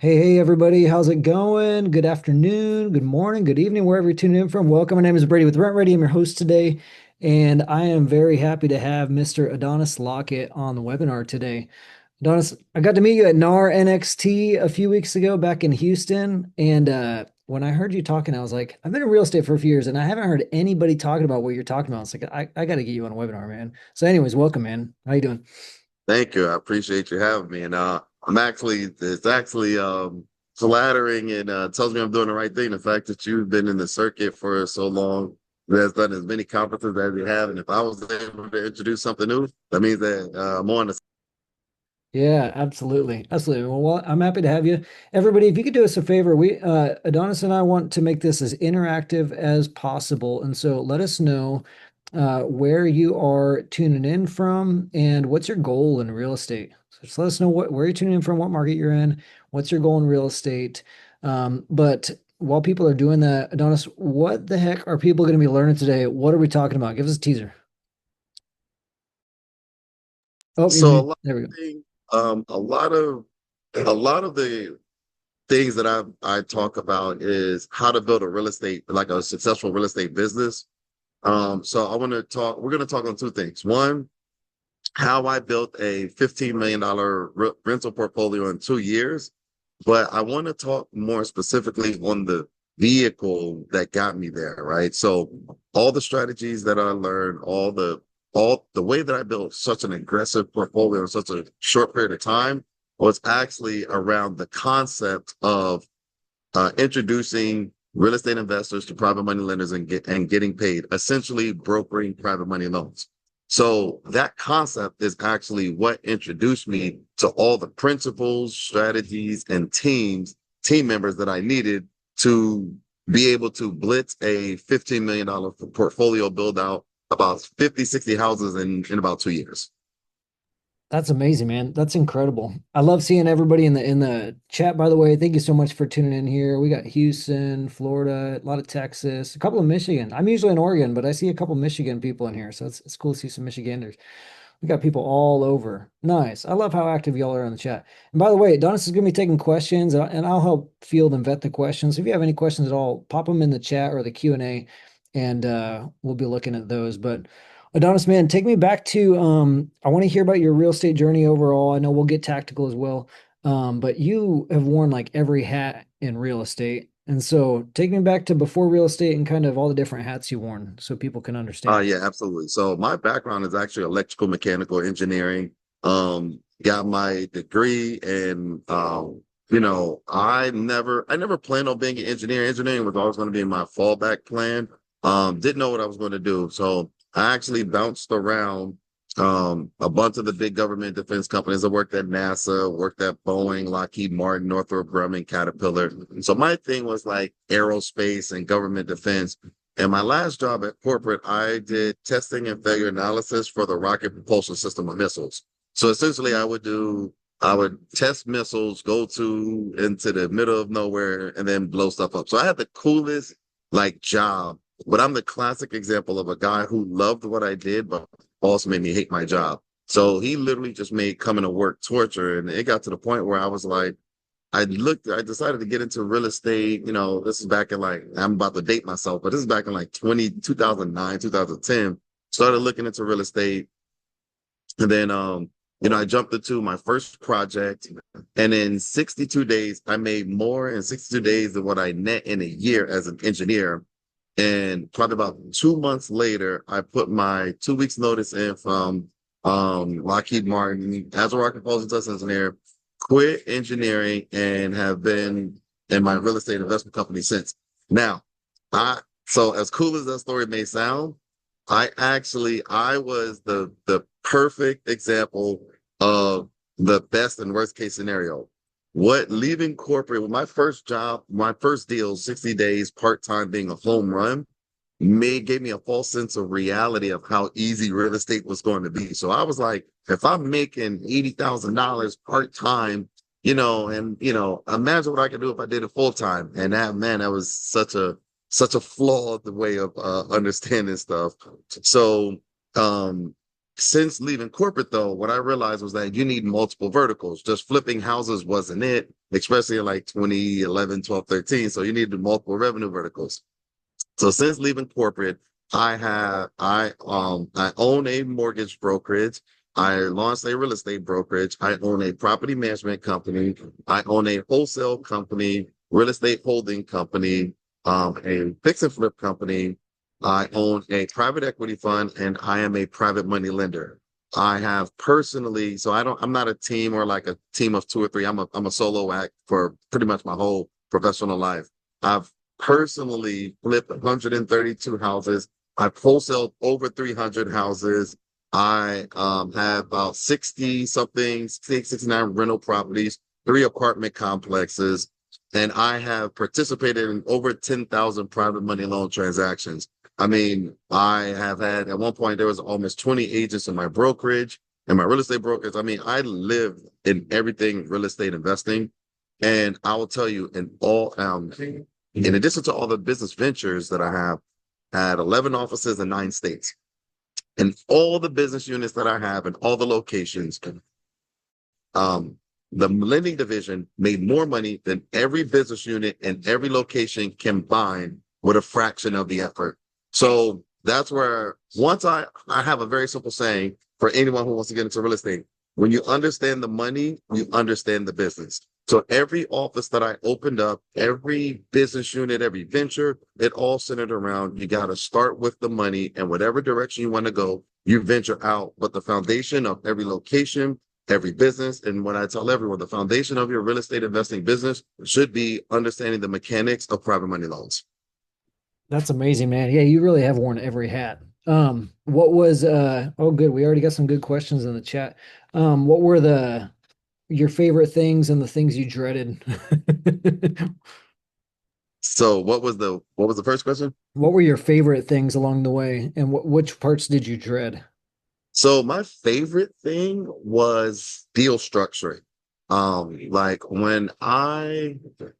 Hey, everybody, how's it going? Good afternoon, good morning, good evening, wherever you're tuning in from. Welcome. My name is Brady with Rent Ready. I'm your host today, and I am very happy to have Mr. Adonis Lockett on the webinar today. Adonis, I got to meet you at NAR NXT a few weeks ago back in Houston, and when I heard you talking, I was like, I've been in real estate for a few years, and I haven't heard anybody talking about what you're talking about. It's like, I got to get you on a webinar, man. So anyways, welcome, man. How you doing? Thank you. I appreciate you having me. And it's actually flattering and tells me I'm doing the right thing. The fact that you've been in the circuit for so long, has done as many conferences as you have. And if I was able to introduce something new, that means that I'm on the. Yeah, absolutely. Absolutely. Well, I'm happy to have you. Everybody, if you could do us a favor, we Adonis and I want to make this as interactive as possible. And so let us know where you are tuning in from and what's your goal in real estate. So just let us know where you're tuning in from, what market you're in, what's your goal in real estate. But while people are doing that, Adonis, what the heck are people going to be learning today? What are we talking about? Give us a teaser. Oh, you're So a mute. lot There we go. of things, a lot of the things that I talk about is how to build a real estate, like a successful real estate business. So we're going to talk on two things. One, how I built a $15 million rental portfolio in 2 years. But I want to talk more specifically on the vehicle that got me there, right? So all the strategies that I learned, all the way that I built such an aggressive portfolio in such a short period of time was actually around the concept of introducing real estate investors to private money lenders and getting paid, essentially brokering private money loans. So that concept is actually what introduced me to all the principles, strategies, and team members that I needed to be able to blitz a $15 million portfolio build out about 50, 60 houses in about 2 years. That's amazing, man. That's incredible. I love seeing everybody in the chat, by the way. Thank you so much for tuning in here. We got Houston, Florida, a lot of Texas, a couple of Michigan. I'm usually in Oregon, but I see a couple Michigan people in here. So it's cool to see some Michiganders. We got people all over. Nice. I love how active y'all are in the chat. And by the way, Donis is going to be taking questions, and I'll help field and vet the questions. If you have any questions at all, pop them in the chat or the Q&A, and we'll be looking at those. But Adonis, man, take me back to I want to hear about your real estate journey overall. I know we'll get tactical as well. But you have worn like every hat in real estate. And so take me back to before real estate and kind of all the different hats you worn so people can understand. Yeah, absolutely. So my background is actually electrical mechanical engineering. Got my degree and I never planned on being an engineer. Engineering was always going to be my fallback plan. Didn't know what I was going to do. So I actually bounced around a bunch of the big government defense companies. I worked at NASA, worked at Boeing, Lockheed Martin, Northrop Grumman, Caterpillar. So my thing was like aerospace and government defense. And my last job at corporate, I did testing and failure analysis for the rocket propulsion system of missiles. So essentially, I would test missiles, go to into the middle of nowhere, and then blow stuff up. So I had the coolest like job, but I'm the classic example of a guy who loved what I did, but also made me hate my job. So he literally just made coming to work torture, and it got to the point where I was like. I decided to get into real estate. This is back in like, I'm about to date myself, but this is back in like 2009, 2010. Started looking into real estate. And then, I jumped into my first project. And in 62 days, I made more in 62 days than what I net in a year as an engineer. And probably about 2 months later, I put my 2 weeks notice in from Lockheed Martin as a rocket propulsion test engineer, quit engineering, and have been in my real estate investment company since. Now, so as cool as that story may sound, I was the perfect example of the best and worst case scenario. What leaving corporate with my first job, my first deal, 60 days, part-time being a home run, gave me a false sense of reality of how easy real estate was going to be. So I was like, if I'm making $80,000 part-time, imagine what I could do if I did it full-time. And that was such a flawed way of understanding stuff. So since leaving corporate though, what I realized was that you need multiple verticals. Just flipping houses wasn't it. especially in like 2011, 12, 13. So you need multiple revenue verticals. So since leaving corporate, I own a mortgage brokerage. I launched a real estate brokerage. I own a property management company. I own a wholesale company, real estate holding company, a fix and flip company. I own a private equity fund, and I am a private money lender. I have personally, so I'm not a team or like a team of two or three. I'm a solo act for pretty much my whole professional life. I've personally flipped 132 houses. I've wholesaled over 300 houses. I have about 60 something, 69 rental properties, 3 apartment complexes, and I have participated in over 10,000 private money loan transactions. I mean, I have had, at one point, there was almost 20 agents in my brokerage and my real estate brokerage. I mean, I live in everything real estate investing. And I will tell you, in addition to all the business ventures that I had 11 offices in 9 states. And all the business units that I have and all the locations, um, the lending division made more money than every business unit and every location combined with a fraction of the effort. So that's where I have a very simple saying for anyone who wants to get into real estate. When you understand the money, you understand the business. So every office that I opened up, every business unit, every venture, it all centered around you got to start with the money, and whatever direction you want to go, you venture out. But the foundation of every location, every business, and what I tell everyone, the foundation of your real estate investing business should be understanding the mechanics of private money loans. That's amazing, man. Yeah, you really have worn every hat. What was oh good, we already got some good questions in the chat. What were the your favorite things and the things you dreaded? So what was the first question? What were your favorite things along the way and which parts did you dread? So my favorite thing was deal structuring. Like when I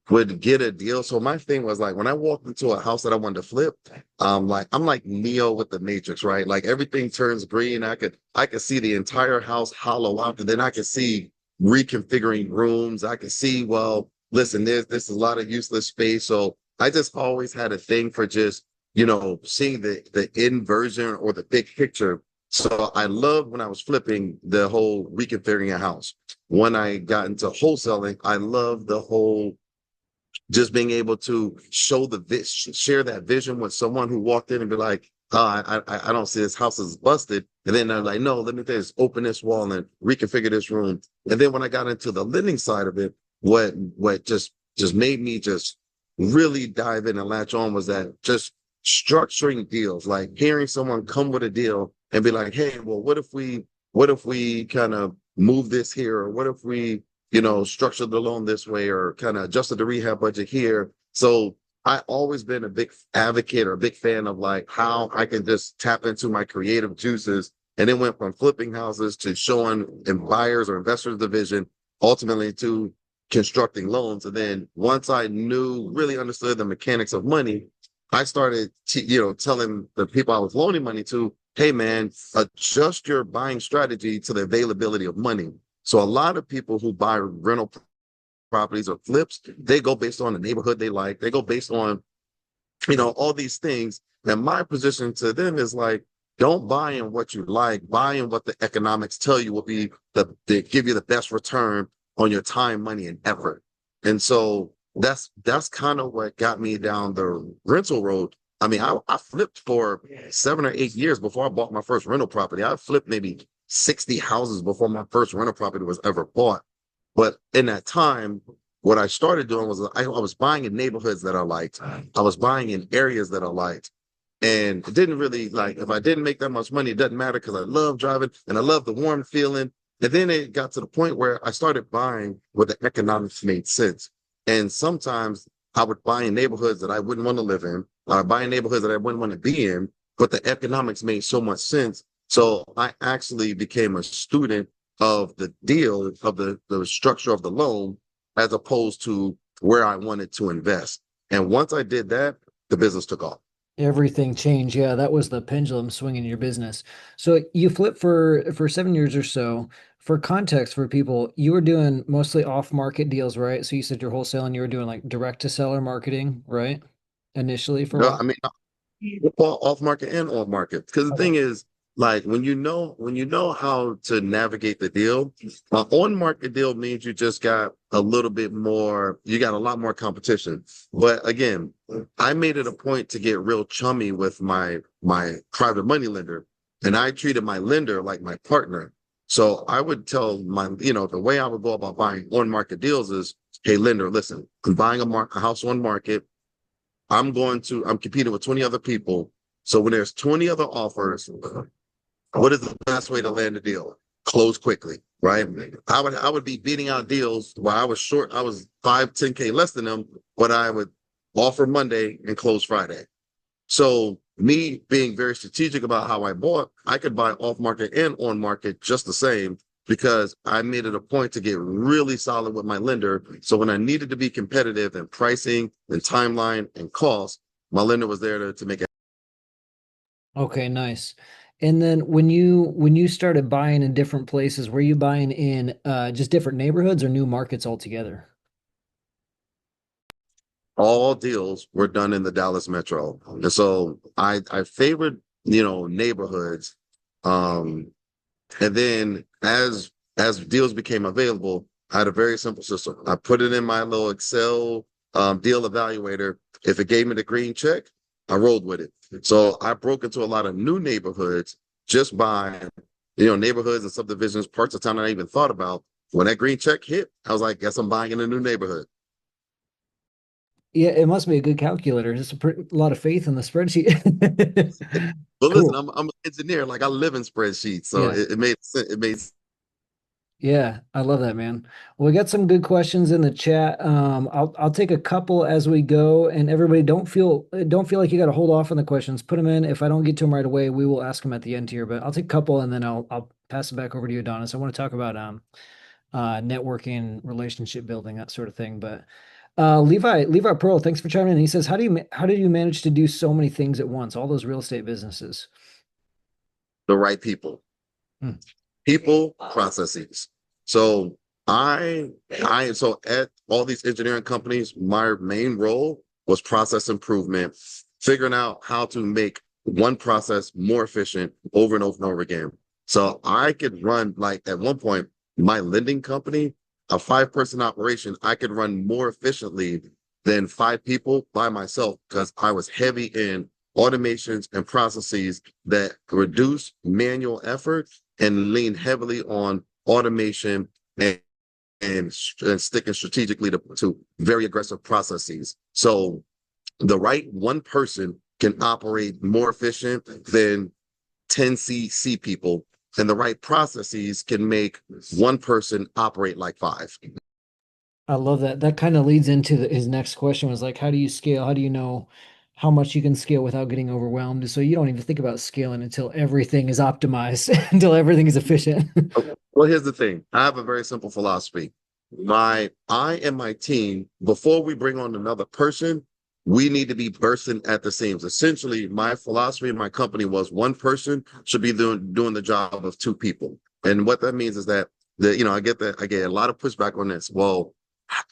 would get a deal. So my thing was like when I walked into a house that I wanted to flip, like I'm like Neo with the Matrix, right? Like everything turns green. I could see the entire house hollow out, and then I could see reconfiguring rooms. I could see, well, listen, this is a lot of useless space. So I just always had a thing for just, seeing the inversion or the big picture. So I loved when I was flipping the whole reconfiguring a house. When I got into wholesaling, I loved the whole just being able to share that vision with someone who walked in and be like, oh, I don't see this house is busted. And then they're like, no, let me just open this wall and reconfigure this room. And then when I got into the lending side of it, what just made me just really dive in and latch on was that just structuring deals, like hearing someone come with a deal and be like, hey, well, what if we kind of move this here, or what if we structure the loan this way, or kind of adjusted the rehab budget here. So I always been a big advocate or a big fan of like how I can just tap into my creative juices, and then went from flipping houses to showing in buyers or investors division, ultimately to constructing loans. And then once I really understood the mechanics of money, I started, telling the people I was loaning money to, hey man, adjust your buying strategy to the availability of money. So a lot of people who buy rental properties or flips, they go based on the neighborhood they like. They go based on, all these things. And my position to them is like, don't buy in what you like, buy in what the economics tell you will be they give you the best return on your time, money, and effort. And so that's kind of what got me down the rental road. I mean, I flipped for 7 or 8 years before I bought my first rental property. I flipped maybe 60 houses before my first rental property was ever bought. But in that time, what I started doing was I was buying in neighborhoods that I liked. I was buying in areas that I liked. And it didn't really, like, if I didn't make that much money, it doesn't matter because I love driving and I love the warm feeling. And then it got to the point where I started buying where the economics made sense. And sometimes I would buy in neighborhoods that I wouldn't want to live in, or buy in neighborhoods that I wouldn't want to be in, but the economics made so much sense. So I actually became a student of the deal, of the structure of the loan, as opposed to where I wanted to invest. And once I did that, the business took off. Everything changed. Yeah, that was the pendulum swinging in your business. So you flipped for 7 years or so. For context for people, you were doing mostly off-market deals, right? So you said you're wholesaling, you were doing like direct to seller marketing, right? Initially for a No, while. I mean, well, off market and on market. Because the Okay. thing is, like when you know how to navigate the deal, on market deal means you just got a little bit more, you got a lot more competition. But again, I made it a point to get real chummy with my private money lender, and I treated my lender like my partner. So I would tell my, the way I would go about buying on market deals is, hey, lender, listen, I'm buying a house on market. I'm competing with 20 other people. So when there's 20 other offers, what is the best way to land a deal? Close quickly, right? I would be beating out deals where I was short, I was 5, 10K less than them, but I would offer Monday and close Friday. So me being very strategic about how I bought, I could buy off market and on market just the same because I made it a point to get really solid with my lender. So when I needed to be competitive in pricing and timeline and cost, my lender was there to make it. Okay, nice. And then when you started buying in different places, were you buying in just different neighborhoods or new markets altogether? All deals were done in the Dallas metro. And so I favored, neighborhoods. Um, And then as deals became available, I had a very simple system. I put it in my little Excel deal evaluator. If it gave me the green check, I rolled with it. So I broke into a lot of new neighborhoods just by, neighborhoods and subdivisions, parts of town I even thought about. When that green check hit, I was like, guess I'm buying in a new neighborhood. Yeah, it must be a good calculator. Just a lot of faith in the spreadsheet. But listen, Cool. I'm an engineer. Like I live in spreadsheets, so Yeah. it made sense. It made Yeah, I love that, man. Well, we got some good questions in the chat. I'll take a couple as we go, and everybody don't feel like you got to hold off on the questions. Put them in. If I don't get to them right away, we will ask them at the end here. But I'll take a couple, and then I'll pass it back over to you, Adonis. I want to talk about networking, relationship building, that sort of thing. But Levi Pearl, thanks for chiming in. He says, how did you manage to do so many things at once? All those real estate businesses. the right people. Hmm. People, processes. So so at all these engineering companies, my main role was process improvement, figuring out how to make one process more efficient over and over and over again. So I could run, like, at one point, my lending company, a 5-person operation, I could run more efficiently than 5 people by myself because I was heavy in automations and processes that reduce manual effort and lean heavily on automation and and sticking strategically to very aggressive processes. So the right one person can operate more efficient than 10 C people, and the right processes can make one person operate like 5. I love that. That kind of leads into his next question was like, how do you scale? How do you know how much you can scale without getting overwhelmed? So you don't even think about scaling until everything is optimized, until everything is efficient. Well, here's the thing. I have a very simple philosophy. I and my team, before we bring on another person, we need to be bursting at the seams. Essentially, my philosophy in my company was one person should be doing the job of 2 people. And what that means is that I get a lot of pushback on this. Well,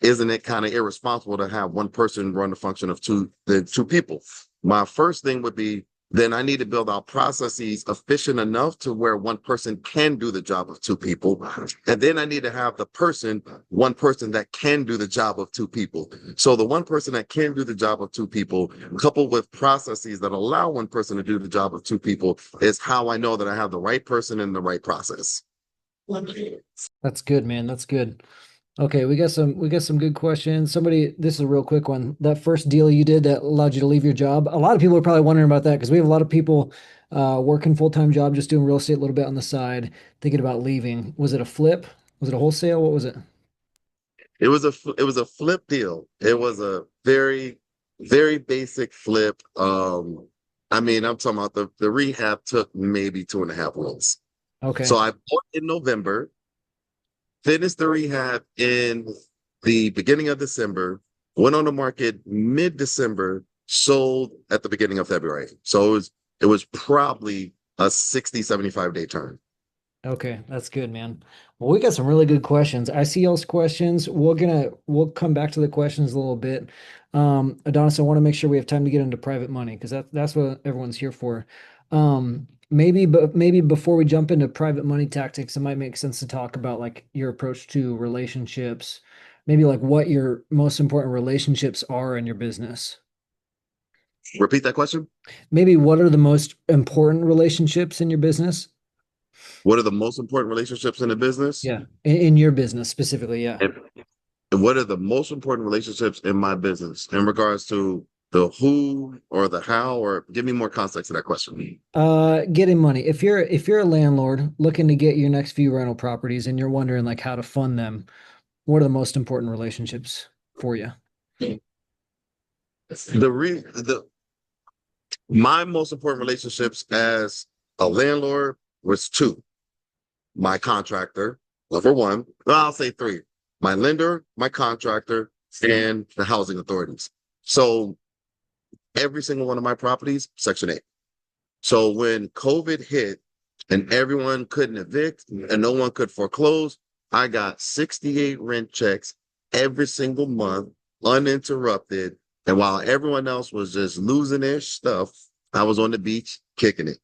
isn't it kind of irresponsible to have one person run the function of two people? My first thing would be then I need to build out processes efficient enough to where one person can do the job of 2 people. And then I need to have one person that can do the job of 2 people. So the one person that can do the job of 2 people, coupled with processes that allow one person to do the job of 2 people, is how I know that I have the right person in the right process. That's good, man. That's good. Okay, we got some good questions. This is a real quick one. That first deal you did that allowed you to leave your job. A lot of people are probably wondering about that because we have a lot of people working full-time job, just doing real estate a little bit on the side, thinking about leaving. Was it a flip? Was it a wholesale? What was it? It was a flip deal. It was a very, very basic flip. I mean, I'm talking about the rehab took maybe 2.5 months. So Okay. I bought in November, finished the rehab in the beginning of December, went on the market mid-December, sold at the beginning of February. So it was probably a 60, 75-day turn. Okay, that's good, man. Well, we got some really good questions. I see y'all's questions. We'll come back to the questions a little bit. Adonis, I want to make sure we have time to get into private money because that's what everyone's here for. Maybe before we jump into private money tactics, it might make sense to talk about like your approach to relationships, maybe like what your most important relationships are in your business. Repeat that question. Maybe what are the most important relationships in your business? What are the most important relationships in the business? Yeah, in your business specifically, yeah. And, and what are the most important relationships in my business in regards to the who or the how, or give me more context to that question. Getting money. If you're a landlord looking to get your next few rental properties and you're wondering like how to fund them, what are the most important relationships for you? The my most important relationships as a landlord was two. My contractor, number one. Well, I'll say three. My lender, my contractor, and the housing authorities. So every single one of my properties, Section 8. So when COVID hit and everyone couldn't evict and no one could foreclose, I got 68 rent checks every single month, uninterrupted. And while everyone else was just losing their stuff, I was on the beach kicking it.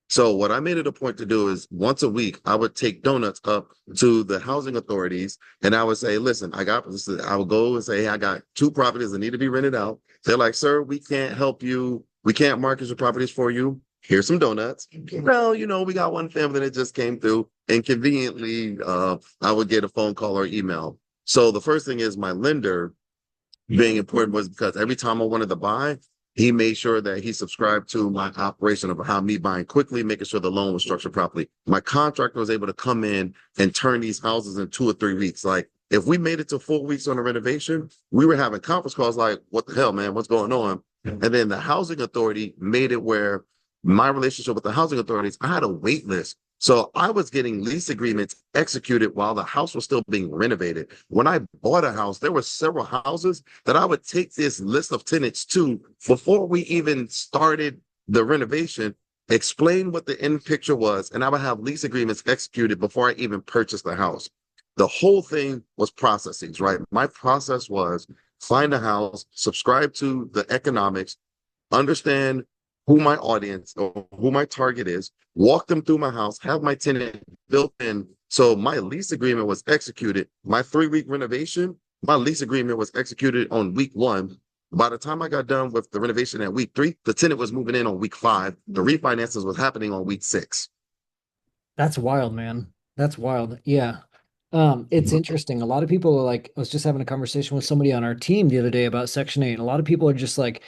So what I made it a point to do is once a week, I would take donuts up to the housing authorities and I would say, listen, I would go and say, hey, I got two properties that need to be rented out. They're like, sir, we can't help you. We can't market your properties for you. Here's some donuts. Well, we got one family that just came through and conveniently, I would get a phone call or email. So the first thing is my lender being important was because every time I wanted to buy, he made sure that he subscribed to my operation of how me buying quickly, making sure the loan was structured properly. My contractor was able to come in and turn these houses in 2 or 3 weeks. Like if we made it to 4 weeks on a renovation, we were having conference calls like, what the hell, man, what's going on? And then the housing authority made it where my relationship with the housing authorities, I had a wait list. So I was getting lease agreements executed while the house was still being renovated. When I bought a house, there were several houses that I would take this list of tenants to before we even started the renovation, explain what the end picture was, and I would have lease agreements executed before I even purchased the house. The whole thing was processes, right? My process was find a house, subscribe to the economics, understand who my audience or who my target is, walk them through my house, have my tenant built in. So my lease agreement was executed. My 3-week renovation, my lease agreement was executed on week 1. By the time I got done with the renovation at week 3, the tenant was moving in on week 5. The refinances was happening on week 6. That's wild, man. That's wild. Yeah. It's interesting. A lot of people are like, I was just having a conversation with somebody on our team the other day about Section 8. And a lot of people are just like,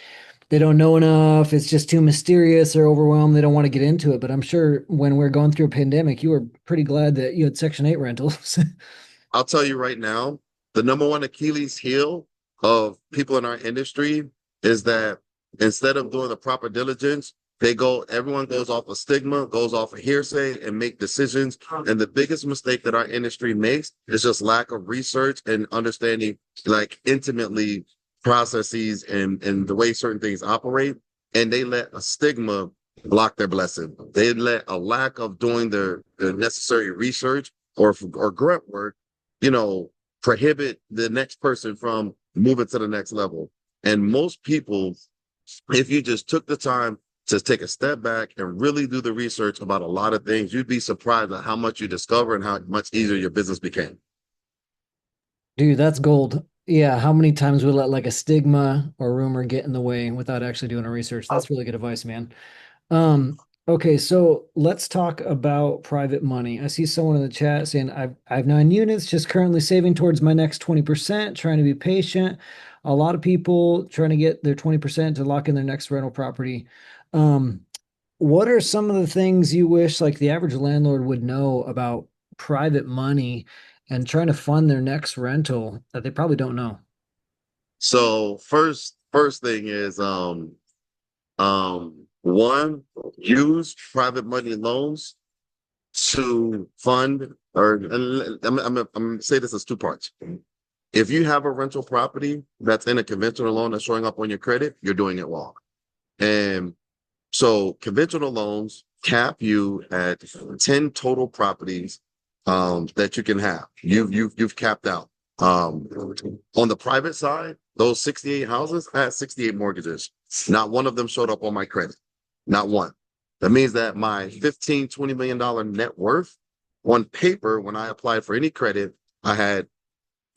they don't know enough. It's just too mysterious. They're overwhelmed. They don't want to get into it. But I'm sure when we're going through a pandemic, you were pretty glad that you had Section 8 rentals. I'll tell you right now, the number one Achilles heel of people in our industry is that instead of doing the proper diligence, everyone goes off of stigma, goes off of hearsay and make decisions. And the biggest mistake that our industry makes is just lack of research and understanding like intimately processes and the way certain things operate. And they let a stigma block their blessing. They let a lack of doing the necessary research or grunt work, prohibit the next person from moving to the next level. And most people, if you just took the time to take a step back and really do the research about a lot of things, you'd be surprised at how much you discover and how much easier your business became. Dude, that's gold. Yeah, how many times we let like a stigma or rumor get in the way without actually doing a research? That's really good advice, man. Um, okay, so let's talk about private money. I see someone in the chat saying I have 9 units, just currently saving towards my next 20%, trying to be patient. A lot of people trying to get their 20% to lock in their next rental property. Um, what are some of the things you wish like the average landlord would know about private money and trying to fund their next rental that they probably don't know? So first thing is one, use private money loans to fund, or I'm gonna say this as two parts. If you have a rental property that's in a conventional loan that's showing up on your credit, you're doing it wrong. And so conventional loans cap you at 10 total properties that you can have. You've capped out. Um, on the private side, those 68 houses, I had 68 mortgages. Not one of them showed up on my credit. Not one. That means that my 15, $20 million net worth on paper, when I applied for any credit, I had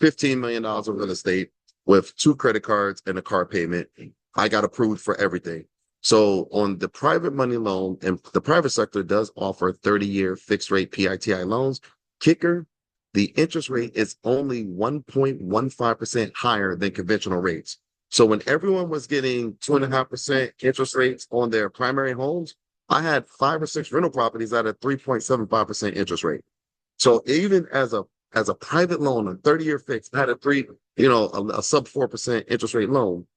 $15 million of real estate with 2 credit cards and a car payment. I got approved for everything. So on the private money loan, and the private sector does offer 30-year fixed rate PITI loans. Kicker, the interest rate is only 1.15% higher than conventional rates. So when everyone was getting 2.5% interest rates on their primary homes, I had 5 or 6 rental properties at a 3.75% interest rate. So even as a private loan, a 30-year fix, I had a sub 4% interest rate loan.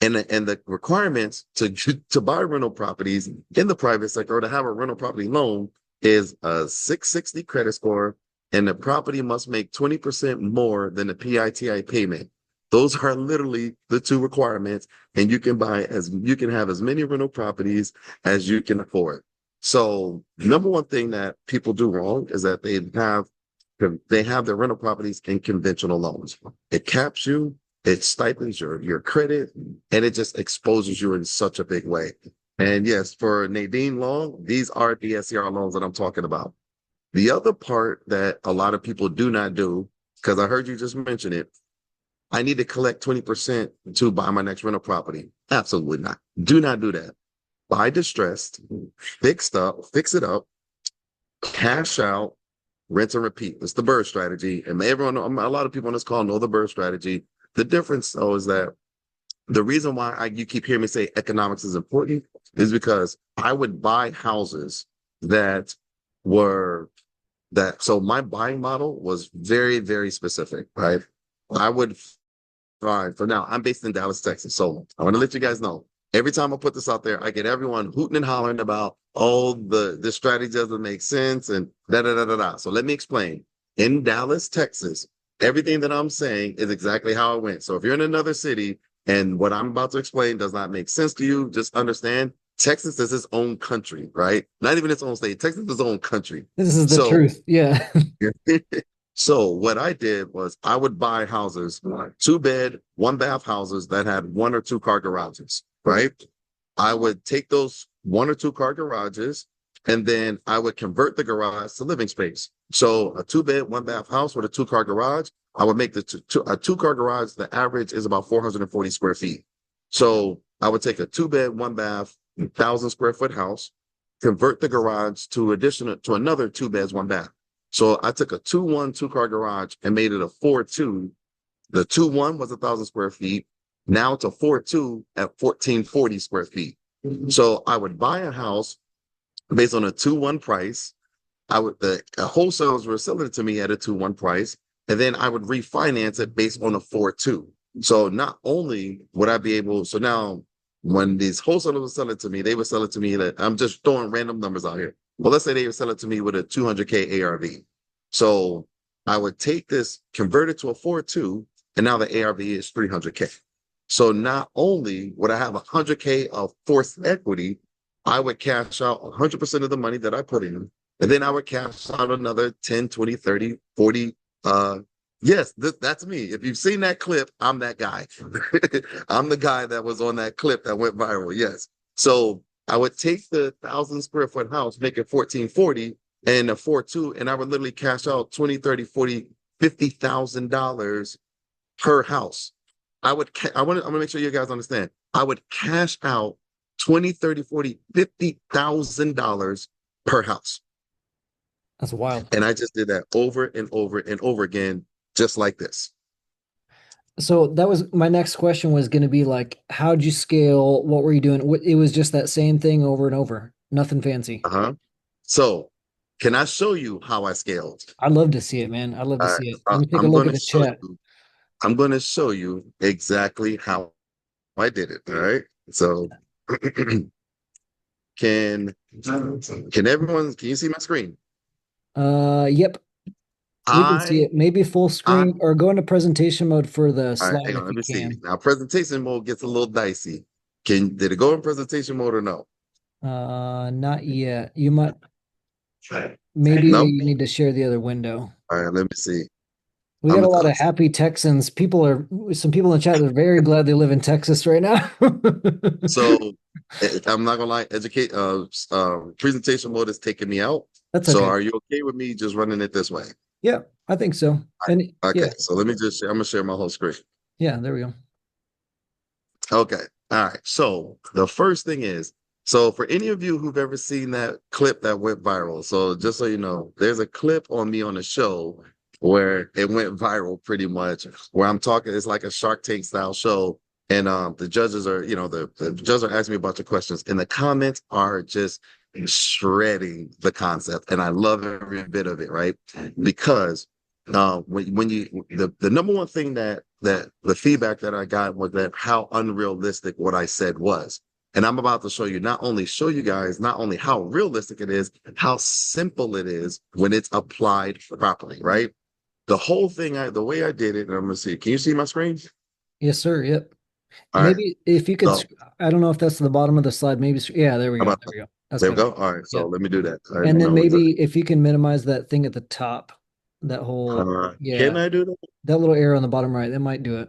And the requirements to buy rental properties in the private sector or to have a rental property loan is a 660 credit score, and the property must make 20% more than the PITI payment. Those are literally the 2 requirements, and you can have as many rental properties as you can afford. So number one thing that people do wrong is that they have their rental properties in conventional loans. It caps you, it stipends your credit, and it just exposes you in such a big way. And yes, for Nadine Long, these are DSCR loans that I'm talking about. The other part that a lot of people do not do, because I heard you just mention it, I need to collect 20% to buy my next rental property. Absolutely not. Do not do that. Buy distressed, fix it up, cash out, rinse and repeat. It's the bird strategy. And a lot of people on this call know the bird strategy. The difference, though, is that the reason why you keep hearing me say economics is important is because I would buy houses that were so my buying model was very, very specific, right? I would find, for now, I'm based in Dallas, Texas. So I want to let you guys know, every time I put this out there, I get everyone hooting and hollering about, oh, the strategy doesn't make sense and da da da da da. So let me explain. In Dallas, Texas, everything that I'm saying is exactly how it went. So if you're in another city and what I'm about to explain does not make sense to you, just understand Texas is its own country, right? Not even its own state. Texas is its own country. This is the So truth. Yeah. so what I did was I would buy houses, 2 bed, 1 bath houses that had 1 or 2 car garages, right? I would take those 1 or 2 car garages and then I would convert the garage to living space. So a 2 bed, 1 bath house with a 2 car garage, I would make a 2 car garage. The average is about 440 square feet. So I would take a 2 bed, 1 bath, 1,000 square foot house, convert the garage to another 2 beds, 1 bath. So I took a 2-1 2-car garage and made it a 4-2. The 2-1 was 1,000 square feet. Now it's a 4-2 at 1,440 square feet. So I would buy a house based on a 2-1 price. The wholesalers were selling it to me at a 2-1 price, and then I would refinance it based on a 4-2. So not only would I be able, so now when these wholesalers would sell it to me, they would sell it to me that I'm just throwing random numbers out here. Well, let's say they would sell it to me with a 200K ARV. So I would take this, convert it to a 4-2, and now the ARV is 300K. So not only would I have 100K of forced equity, I would cash out 100% of the money that I put in, and then I would cash out another 10, 20, 30, 40. Yes, that's me. If you've seen that clip, I'm that guy. I'm the guy that was on that clip that went viral. Yes. So I would take the 1,000 square foot house, make it 1,440 and a 4-2, and I would literally cash out 20, 30, 40, $50,000 per house. I'm gonna make sure you guys understand. I would cash out 20, 30, 40, $50,000 per house. That's wild. And I just did that over and over and over again, just like this. So that was my next question was going to be like, how'd you scale? What were you doing? It was just that same thing over and over. Nothing fancy. Uh-huh. So can I show you how I scaled? I'd love to see it, man. I'd love to All right. see it. Let me take a I'm look going at to the show chat. you. I'm going to show you exactly how I did it. All right. So can can you see my screen? Yep. We can see I it. Maybe full I screen or go into presentation mode for the all right, slide hang on, if let you me see. can. Now presentation mode gets a little dicey. Did it go in presentation mode or no? Not yet. You might maybe No? you need to share the other window. All right, let me see. We got I'm a lot uh, of happy Texans. Some people in the chat that are very glad they live in Texas right now. so I'm not gonna lie, educate presentation mode is taking me out. That's So okay. are you okay with me just running it this way? Yeah, I think so. And Okay, yeah, so let me just share, I'm gonna share my whole screen. yeah, there we go. Okay. All right. So the first thing is, so for any of you who've ever seen that clip that went viral, so just so you know, there's a clip on me on the show where it went viral pretty much, where I'm talking, it's like a Shark Tank style show. And the judges are, the judges are asking me a bunch of questions, and the comments are just shredding the concept. And I love every bit of it, right? Because when you the number one thing that the feedback that I got was that how unrealistic what I said was. And I'm about to show you guys not only how realistic it is, how simple it is when it's applied properly, right? The whole thing, the way I did it, and I'm gonna see. Can you see my screen? Yes, sir. Yep. All right. Maybe if you could, So I don't know if that's the bottom of the slide. Maybe, yeah, there we how go. about There we go. That's there we better. go. All right. So Yep. let me do that. All right, And hang then on one second. maybe if you can minimize that thing at the top, that whole, Can yeah, I do that? that little arrow on the bottom right, that might do it.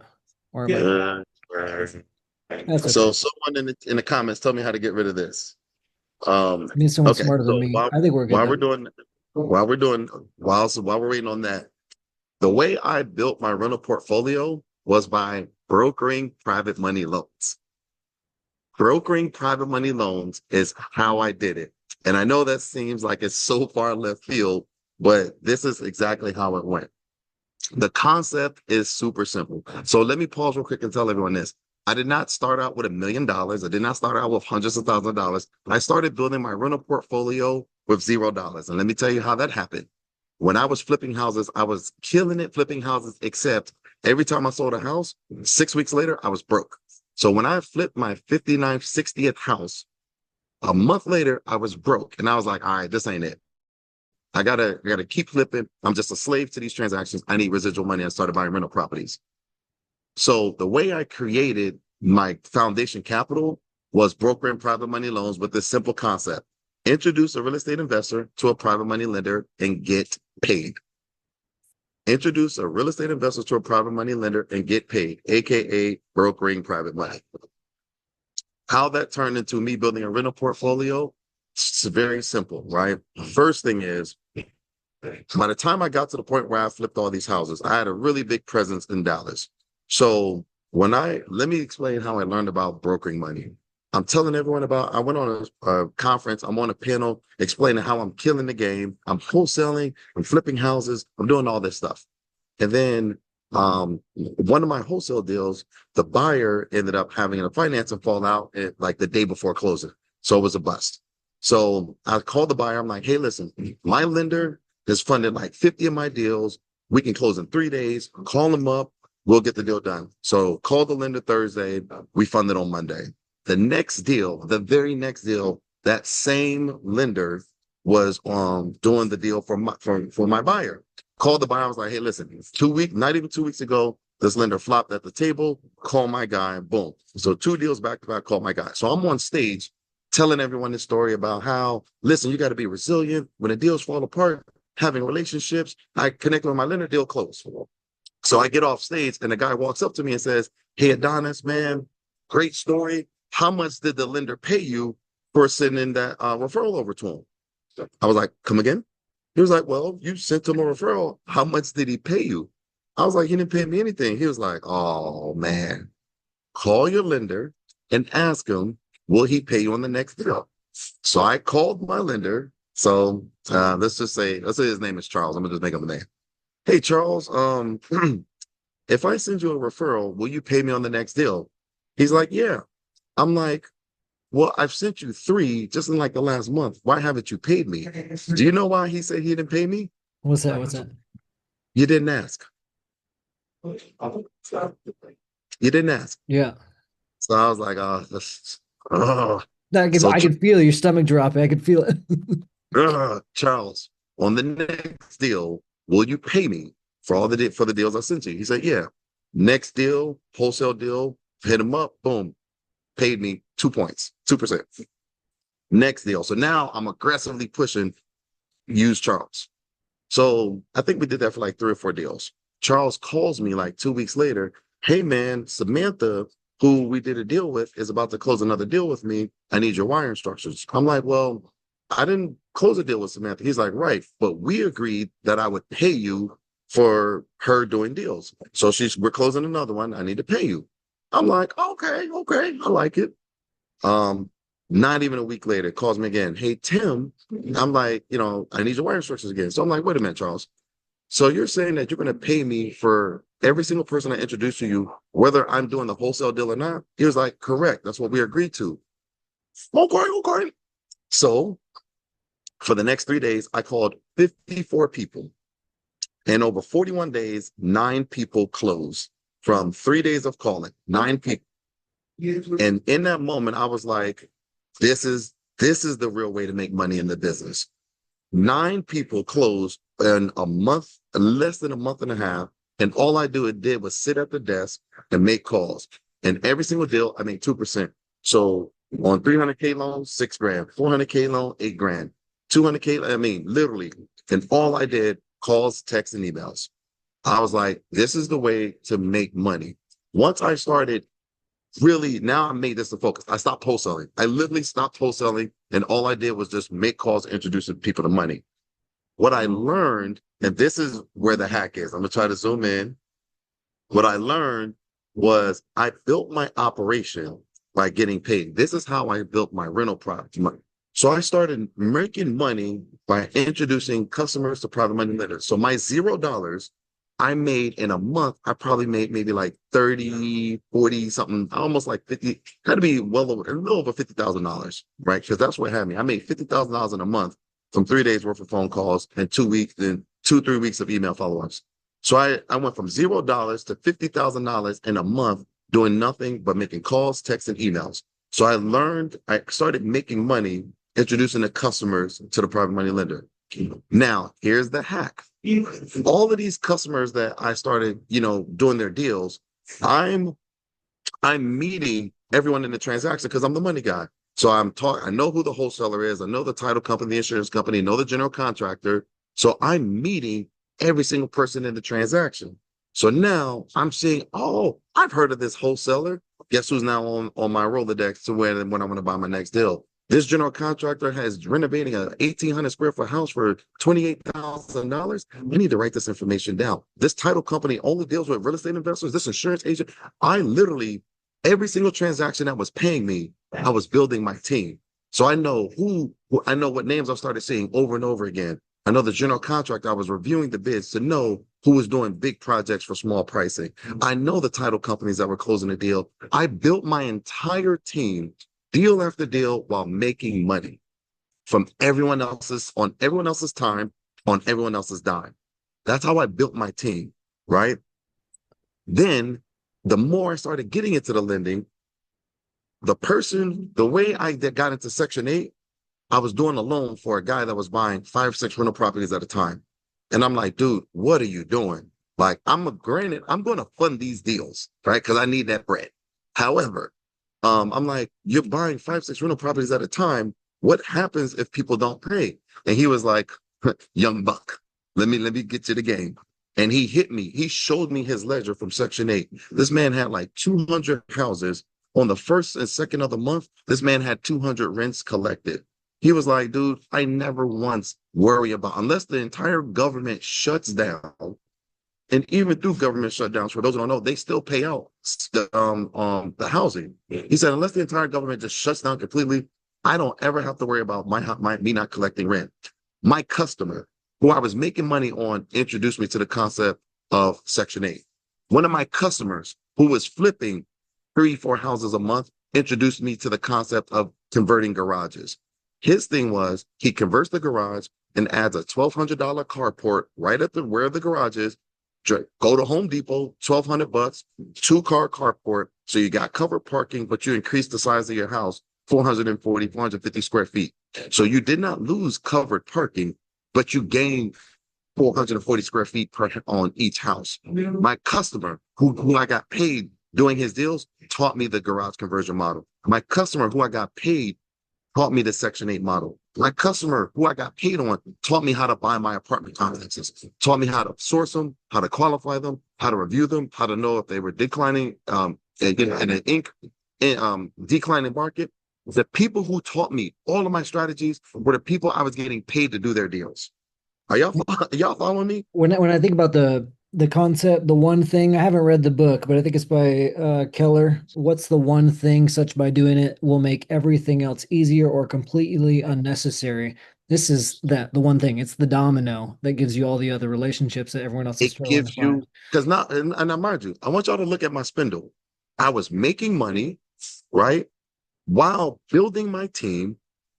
Or it might, Yeah. that's okay. So someone in the comments tell me how to get rid of this. I need someone Okay, smarter than so me. I think we're good while though. we're doing while we're waiting on that, the way I built my rental portfolio was by brokering private money loans. Brokering private money loans is how I did it. And I know that seems like it's so far left field, but this is exactly how it went. The concept is super simple. So let me pause real quick and tell everyone this. I did not start out with $1 million. I did not start out with hundreds of thousands of dollars. I started building my rental portfolio with $0. And let me tell you how that happened. When I was flipping houses, I was killing it flipping houses, except every time I sold a house, 6 weeks later, I was broke. So when I flipped my 59th, 60th house, a month later, I was broke. And I was like, all right, this ain't it. I gotta keep flipping. I'm just a slave to these transactions. I need residual money. I started buying rental properties. So the way I created my foundation capital was brokering private money loans with this simple concept. Introduce a real estate investor to a private money lender and get paid. Introduce a real estate investor to a private money lender and get paid, aka brokering private money. How that turned into me building a rental portfolio, it's very simple, right? First thing is, by the time I got to the point where I flipped all these houses, I had a really big presence in Dallas. So let me explain how I learned about brokering money. I'm telling everyone I went on a conference, I'm on a panel explaining how I'm killing the game. I'm wholesaling, I'm flipping houses, I'm doing all this stuff. And then one of my wholesale deals, the buyer ended up having a financing fallout like the day before closing. So it was a bust. So I called the buyer. I'm like, hey, listen, my lender has funded like 50 of my deals. We can close in 3 days. Call them up. We'll get the deal done. So called the lender Thursday. We funded on Monday. The very next deal, that same lender was doing the deal for my buyer. Called the buyer. I was like, hey, listen, not even 2 weeks ago, this lender flopped at the table. Call my guy. Boom. So 2 deals back to back. Call my guy. So I'm on stage telling everyone this story about how, listen, you got to be resilient when the deals fall apart. Having relationships, I connect with my lender, deal close. So I get off stage, and the guy walks up to me and says, hey, Adonis, man, great story. How much did the lender pay you for sending that referral over to him? I was like, come again? He was like, well, you sent him a referral. How much did he pay you? I was like, he didn't pay me anything. He was like, oh, man, call your lender and ask him, will he pay you on the next deal? So I called my lender. So let's say his name is Charles. I'm gonna just make him a name. Hey, Charles, if I send you a referral, will you pay me on the next deal? He's like, yeah. I'm like, well, I've sent you 3 just in like the last month. Why haven't you paid me? Do you know why he said he didn't pay me? What's that? What's that? You didn't ask. You didn't ask. Yeah. So I was like, oh. So I could feel your stomach dropping. I could feel it. Charles, on the next deal, will you pay me for for the deals I sent you? He said, yeah. Next deal, wholesale deal, hit him up, boom, paid me 2 points, 2%. Next deal. So now I'm aggressively pushing use Charles. So I think we did that for like 3 or 4 deals. Charles calls me like 2 weeks later. Hey man, Samantha, who we did a deal with, is about to close another deal with me. I need your wire instructions. I'm like, well, I didn't close a deal with Samantha. He's like, right, but we agreed that I would pay you for her doing deals. So we're closing another one. I need to pay you. I'm like, okay, I like it. Um, Not even a week later, calls me again. Hey, Tim, I'm like, I need your wire instructions again. So I'm like, wait a minute, Charles. So you're saying that you're going to pay me for every single person I introduce to you, whether I'm doing the wholesale deal or not? He was like, correct. That's what we agreed to. Okay. So for the next 3 days, I called 54 people. And over 41 days, 9 people closed from 3 days of calling, 9 people. And in that moment, I was like, this is the real way to make money in the business. 9 people closed in a month, less than a month and a half. And all I did was sit at the desk and make calls. And every single deal, I made 2%. So on 300K loan, 6 grand, 400K loan, 8 grand, 200K, I mean, literally. And all I did, calls, texts, and emails. I was like, this is the way to make money. Once I started really, now I made this a focus. I stopped wholesaling. I literally stopped wholesaling, and all I did was just make calls, introducing people to money. What I learned, and this is where the hack is, I'm gonna try to zoom in. What I learned was I built my operation by getting paid. This is how I built my rental property. So I started making money by introducing customers to private money lenders. So my $0 I made in a month, I probably made maybe like 30, 40 something, almost like 50, had to be well over, a little over $50,000, right? Because that's what had me. I made $50,000 in a month from 3 days worth of phone calls and 2 weeks, then 2, 3 weeks of email follow-ups. So I went from $0 to $50,000 in a month doing nothing but making calls, texts, and emails. So I started making money introducing the customers to the private money lender. Now, here's the hack. All of these customers that I started, doing their deals, I'm meeting everyone in the transaction because I'm the money guy. So I know who the wholesaler is, I know the title company, the insurance company, know the general contractor. So I'm meeting every single person in the transaction. So now I'm seeing, oh, I've heard of this wholesaler. Guess who's now on my Rolodex to when I'm going to buy my next deal? This general contractor has renovating a 1,800 square foot house for $28,000. I need to write this information down. This title company only deals with real estate investors. This insurance agent, I literally, every single transaction that was paying me, I was building my team. So I know I know what names I started seeing over and over again. I know the general contractor, I was reviewing the bids to know who was doing big projects for small pricing. I know the title companies that were closing the deal. I built my entire team deal after deal while making money from on everyone else's time, on everyone else's dime. That's how I built my team, right? Then the more I started getting into the lending, the way I got into Section 8, I was doing a loan for a guy that was buying 5, 6 rental properties at a time. And I'm like, dude, what are you doing? Like, granted, I'm going to fund these deals, right? Because I need that bread. However, I'm like, you're buying 5, 6 rental properties at a time. What happens if people don't pay? And he was like, young buck, let me get you the game. And he hit me. He showed me his ledger from Section 8. This man had like 200 houses. On the first and second of the month, this man had 200 rents collected. He was like, dude, I never once worry about, unless the entire government shuts down, and even through government shutdowns, for those who don't know, they still pay out the housing. He said, unless the entire government just shuts down completely, I don't ever have to worry about me not collecting rent. My customer, who I was making money on, introduced me to the concept of Section 8. One of my customers, who was flipping 3, 4 houses a month, introduced me to the concept of converting garages. His thing was he converts the garage and adds a $1,200 carport right at where the garage is. Go to Home Depot, $1,200, 2-car carport. So you got covered parking, but you increase the size of your house, 440, 450 square feet. So you did not lose covered parking, but you gained 440 square feet on each house. My customer, who I got paid doing his deals, taught me the garage conversion model. My customer, who I got paid, taught me the Section 8 model. My customer, who I got paid on, taught me how to buy my apartment complexes, taught me how to source them, how to qualify them, how to review them, how to know if they were declining in an declining market. The people who taught me all of my strategies were the people I was getting paid to do their deals. Are y'all following me? When I think about the concept, the one thing, I haven't read the book, but I think it's by Keller. What's the one thing such by doing it will make everything else easier or completely unnecessary? This is the one thing. It's the domino that gives you all the other relationships that everyone else is It struggling to gives find. you, because now, and now mind you, I want y'all to look at my spindle. I was making money, right? While building my team,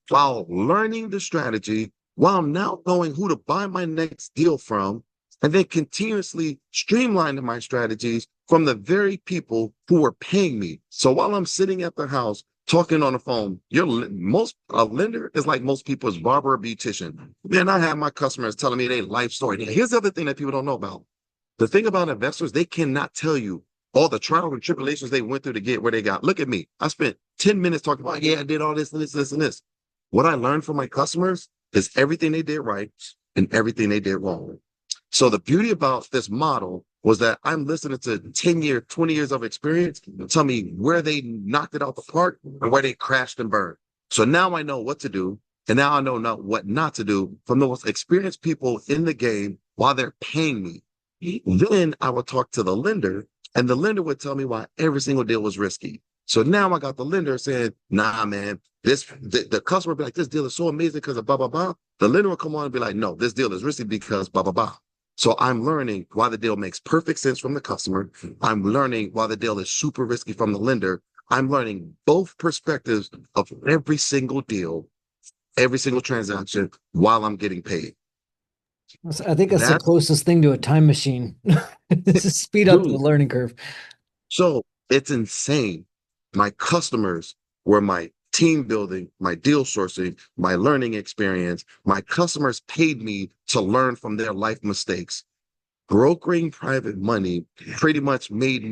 while learning the strategy, while now knowing who to buy my next deal from, and then continuously streamlining my strategies from the very people who were paying me. So while I'm sitting at the house talking on the phone, most a lender is like most people's barber or beautician. Man, I have my customers telling me their life story. Now, here's the other thing that people don't know about. The thing about investors, they cannot tell you all the trials and tribulations they went through to get where they got. Look at me. I spent 10 minutes talking about, yeah, I did all this and this, and this. What I learned from my customers is everything they did right and everything they did wrong. So the beauty about this model was that I'm listening to 10 years, 20 years of experience tell me where they knocked it out the park and where they crashed and burned. So now I know what to do. And now I know what not to do from the most experienced people in the game while they're paying me. Then I would talk to the lender, and the lender would tell me why every single deal was risky. So now I got the lender saying, nah, man, the customer would be like, this deal is so amazing because of blah, blah, blah. The lender will come on and be like, no, this deal is risky because blah, blah, blah. So I'm learning why the deal makes perfect sense from the customer. I'm learning why the deal is super risky from the lender. I'm learning both perspectives of every single deal, every single transaction while I'm getting paid. I think that's the That's closest thing to a time machine. This is speed up the dude. learning curve. So it's insane. My customers were my team building, my deal sourcing, my learning experience. My customers paid me to learn from their life mistakes. Brokering private money pretty much gave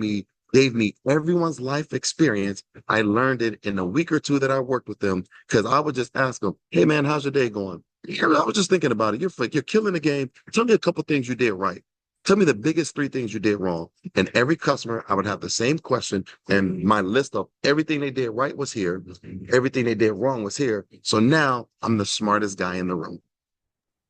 me everyone's life experience. I learned it in a week or two that I worked with them because I would just ask them, hey man, how's your day going? Yeah, I was just thinking about it. You're killing the game. Tell me a couple things you did right. Tell me the biggest three things you did wrong. And every customer, I would have the same question, and my list of everything they did right was here. Everything they did wrong was here. So now I'm the smartest guy in the room.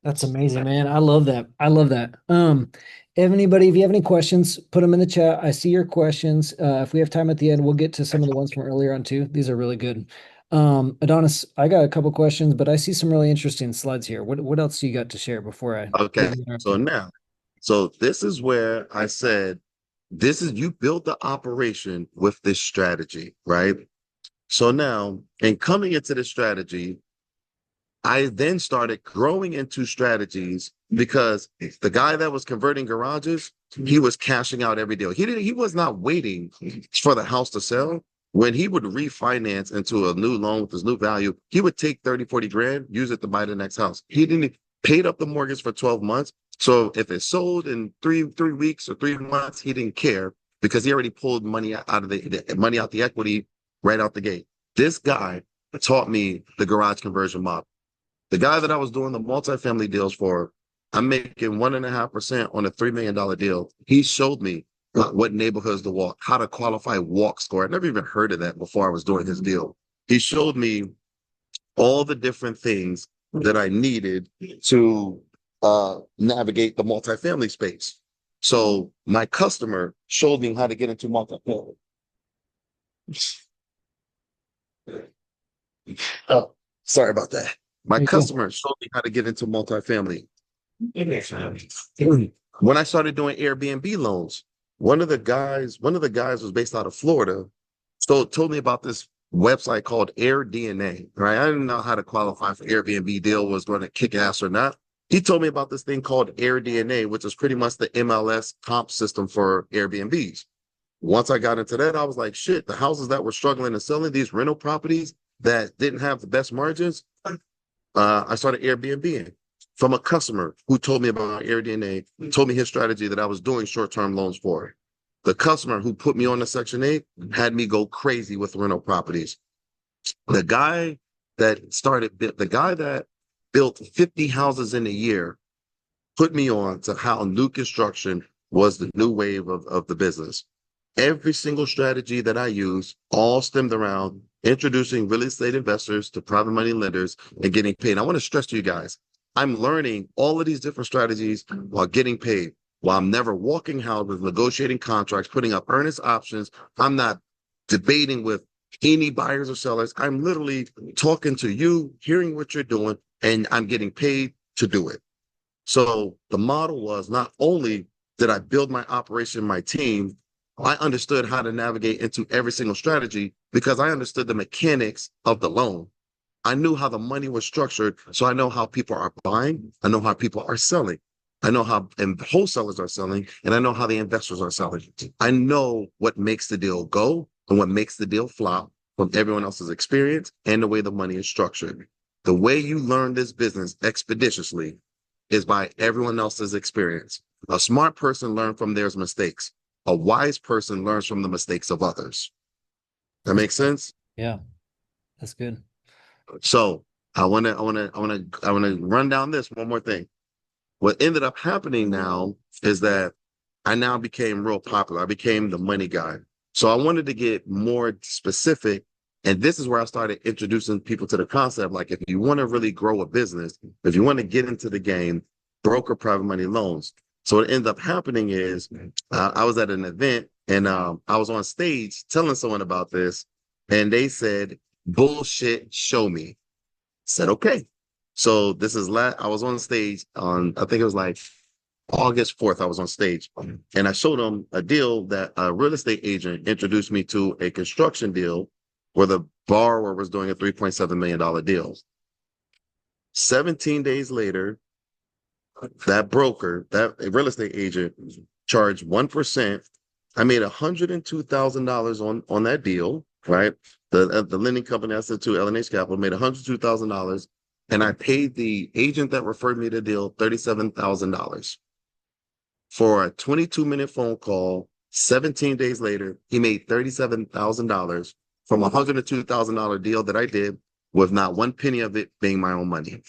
That's amazing, man. I love that. I love that. If you have any questions, put them in the chat. I see your questions. If we have time at the end, we'll get to some of the ones from earlier on too. These are really good. Adonis, I got a couple questions, but I see some really interesting slides here. What else do you got to share before I Okay. maybe interrupt So you? now, so this is where I said, this is you build the operation with this strategy, right? So now, in coming into this strategy, I then started growing into strategies because the guy that was converting garages, he was cashing out every deal. He was not waiting for the house to sell. When he would refinance into a new loan with his new value, he would take 30, 40 grand, use it to buy the next house. He didn't paid up the mortgage for 12 months. So if it sold in three weeks or 3 months, he didn't care because he already pulled money out of the money out the equity right out the gate. This guy taught me the garage conversion model. The guy that I was doing the multifamily deals for, I'm making 1.5% on a $3 million deal. He showed me what neighborhoods to walk, how to qualify walk score. I never even heard of that before I was doing his deal. He showed me all the different things that I needed to navigate the multifamily space. So my customer showed me how to get into multifamily. Oh, sorry about that. My There you go. customer showed me how to get into multifamily. When I started doing Airbnb loans, one of the guys was based out of Florida, so told me about this website called AirDNA. Right, I didn't know how to qualify for Airbnb deal was going to kick ass or not. He told me about this thing called AirDNA, which is pretty much the MLS comp system for Airbnbs. Once I got into that, I was like, shit, the houses that were struggling and selling these rental properties that didn't have the best margins, I started Airbnb. from a customer who told me about AirDNA, told me his strategy that I was doing short-term loans for. The customer who put me on the Section 8 had me go crazy with rental properties. The guy the guy that built 50 houses in a year put me on to how new construction was the new wave of the business. Every single strategy that I use all stemmed around introducing real estate investors to private money lenders and getting paid. And I want to stress to you guys, I'm learning all of these different strategies while getting paid, while I'm never walking houses, negotiating contracts, putting up earnest options. I'm not debating with any buyers or sellers. I'm literally talking to you, hearing what you're doing, and I'm getting paid to do it. So the model was not only did I build my operation, my team, I understood how to navigate into every single strategy because I understood the mechanics of the loan. I knew how the money was structured. So I know how people are buying. I know how people are selling. I know how and wholesalers are selling, and I know how the investors are selling. I know what makes the deal go and what makes the deal flop from everyone else's experience and the way the money is structured. The way you learn this business expeditiously is by everyone else's experience. A smart person learns from their mistakes. A wise person learns from the mistakes of others. That That's makes sense? yeah, that's good. So I want to run down this one more thing. What ended up happening now is that I now became real popular. I became the money guy. So I wanted to get more specific. And this is where I started introducing people to the concept. Like, if you want to really grow a business, if you want to get into the game, broker private money loans. So what ended up happening is I was at an event and I was on stage telling someone about this. And they said, bullshit, show me. Said, okay. So this is I was on stage on, I think it was like August 4th, I was on stage and I showed them a deal that a real estate agent introduced me to, a construction deal where the borrower was doing a $3.7 million deal. 17 days later, that broker, that real estate agent charged 1%. I made $102,000 on that deal, right? The lending company I said to LNH Capital made $102,000, and I paid the agent that referred me the deal $37,000 for a 22-minute phone call. 17 days later, he made $37,000 from a $102,000 deal that I did with not one penny of it being my own money.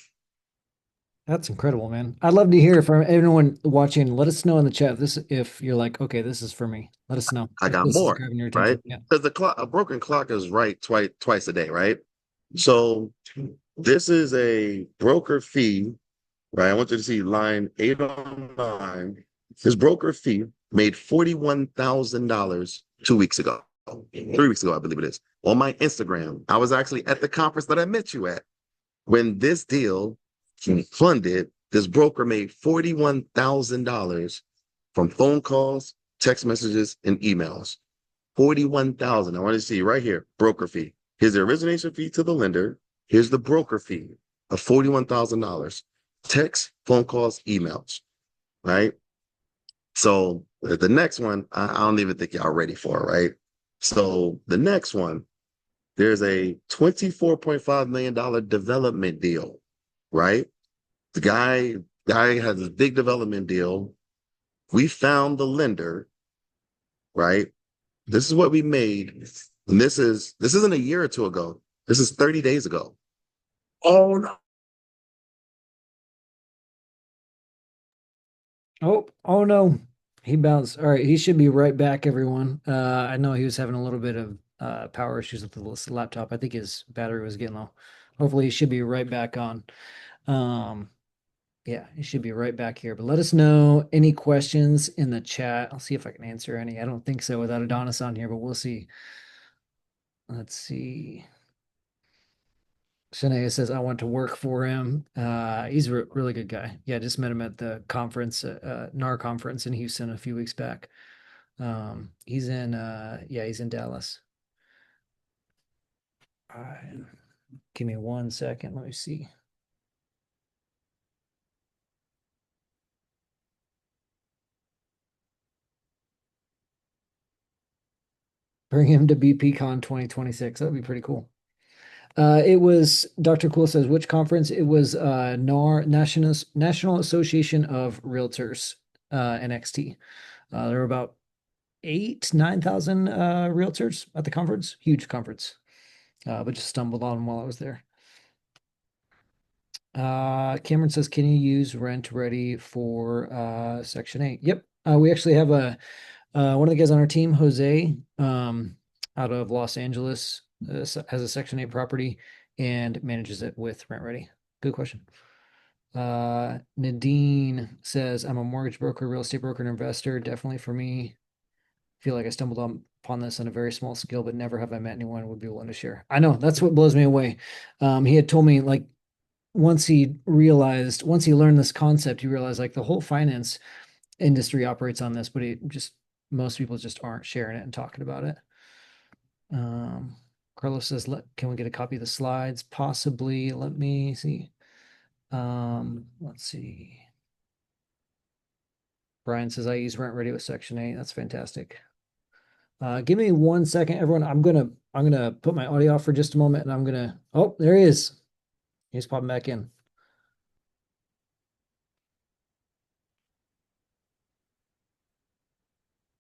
That's incredible, man. I'd love to hear from anyone watching. Let us know in the chat if you're like, okay, this is for me. Let us know I if got this is more, grabbing your right? attention. Yeah. Because a broken clock is right twice a day, right? So this is a broker fee, right? I want you to see line 809. His broker fee made $41,000 2 weeks ago, 3 weeks ago, I believe it is. On my Instagram, I was actually at the conference that I met you at. When this deal funded, this broker made $41,000 from phone calls, text messages, and emails. 41,000. I want to see right here, broker fee. Here's the origination fee to the lender. Here's the broker fee of $41,000. Text, phone calls, emails, right? So the next one, I don't even think y'all ready for, right? So the next one, there's a $24.5 million development deal, right? The guy has a big development deal. We found the lender, right? This is what we made. And this isn't a year or two ago. This is 30 days ago. Oh no. Oh no. He bounced. All right, he should be right back, everyone. I know he was having a little bit of power issues with the laptop. I think his battery was getting low. Hopefully he should be right back on. Um, yeah, he should be right back here. But let us know any questions in the chat. I'll see if I can answer any. I don't think so without Adonis on here, but we'll see. Let's see. Shanae says, I want to work for him. He's a really good guy. Yeah, just met him at the conference, NAR conference in Houston a few weeks back. He's in, yeah, he's in Dallas. All right. Give me 1 second. Let me see. Bring him to BPCon 2026. That'd be pretty cool. It was Dr. Cool says which conference? It was NAR National Association of Realtors, NXT. There were about 9,000 realtors at the conference. Huge conference. But just stumbled on while I was there. Cameron says, can you use Rent Ready for Section 8? Yep. We actually have a one of the guys on our team, Jose, out of Los Angeles, has a Section 8 property and manages it with Rent Ready. Good question. Nadine says, I'm a mortgage broker, real estate broker, and investor. Definitely for me. Feel like I stumbled upon this on a very small scale, but never have I met anyone who would be willing to share. I know that's what blows me away. He had told me like once he learned this concept, he realized like the whole finance industry operates on this, but most people just aren't sharing it and talking about it. Carlos says, can we get a copy of the slides? Possibly. Let me see. Let's see. Brian says, I use Rent Ready with Section 8. That's fantastic. Give me 1 second, everyone. I'm gonna put my audio off for just a moment, and oh, there he is. He's popping back in.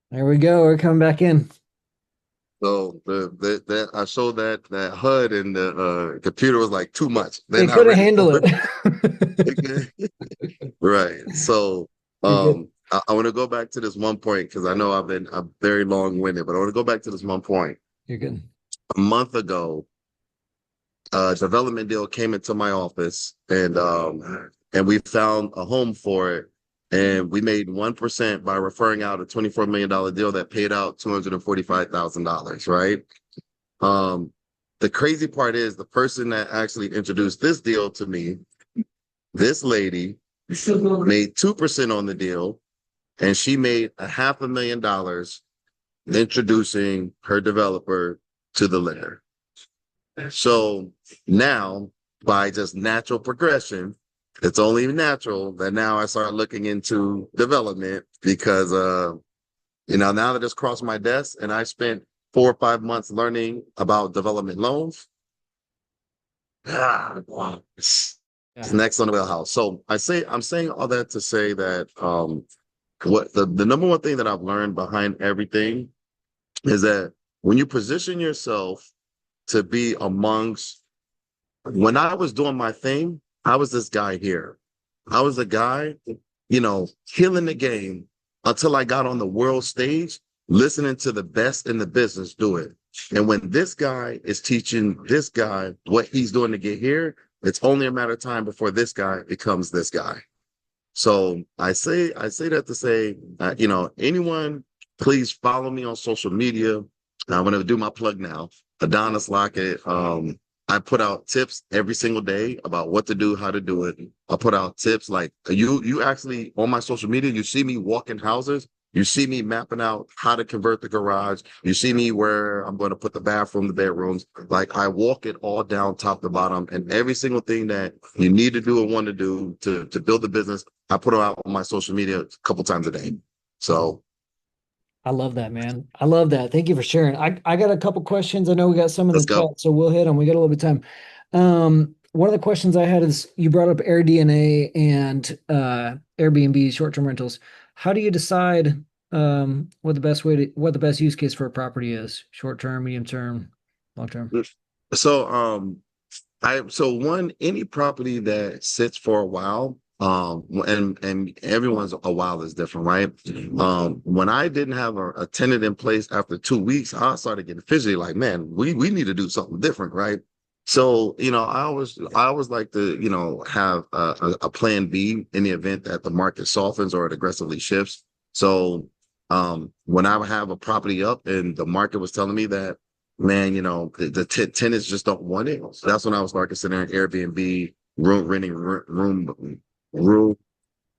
There we go. We're coming back in. So that I showed that HUD and the computer was like too much. They're It not couldn't ready for handle it. it. Right. So You're good. I want to go back to this one point because I know I'm very long-winded, but I want to go back to this one point. You're good. A month ago, a development deal came into my office and we found a home for it. And we made 1% by referring out a $24 million deal that paid out $245,000, right? The crazy part is the person that actually introduced this deal to me, this lady made 2% on the deal, and she made $500,000 introducing her developer to the lender. So now, by just natural progression, it's only natural that now I start looking into development because, now that it's crossed my desk and I spent 4 or 5 months learning about development loans, it's Yeah. next on the wheelhouse. So I'm saying all that to say that what the number one thing that I've learned behind everything is that when you position yourself to be amongst, when I was doing my thing, I was this guy here. I was a guy, killing the game until I got on the world stage, listening to the best in the business do it. And when this guy is teaching this guy what he's doing to get here, it's only a matter of time before this guy becomes this guy. So I say that to say, anyone, please follow me on social media. I'm going to do my plug now. Adonis Lockett. I put out tips every single day about what to do, how to do it. I put out tips like you actually on my social media, you see me walking houses. You see me mapping out how to convert the garage. You see me where I'm going to put the bathroom, the bedrooms. Like I walk it all down top to bottom, and every single thing that you need to do and want to do to build the business, I put it out on my social media a couple times a day. So I love that, man. I love that. Thank you for sharing. I got a couple questions. I know we got some in the let's go. chat, so we'll hit them. We got a little bit of time. One of the questions I had is you brought up AirDNA and Airbnb short-term rentals. How do you decide what the best use case for a property is? Short term, medium term, long term? So any property that sits for a while, and everyone's a while is different, right? When I didn't have a tenant in place after 2 weeks, I started getting fidgety, like, man, we need to do something different, right? So, I always like to, have a plan B in the event that the market softens or it aggressively shifts. So, when I would have a property up and the market was telling me that, man, the tenants just don't want it. So that's when I would start considering Airbnb, room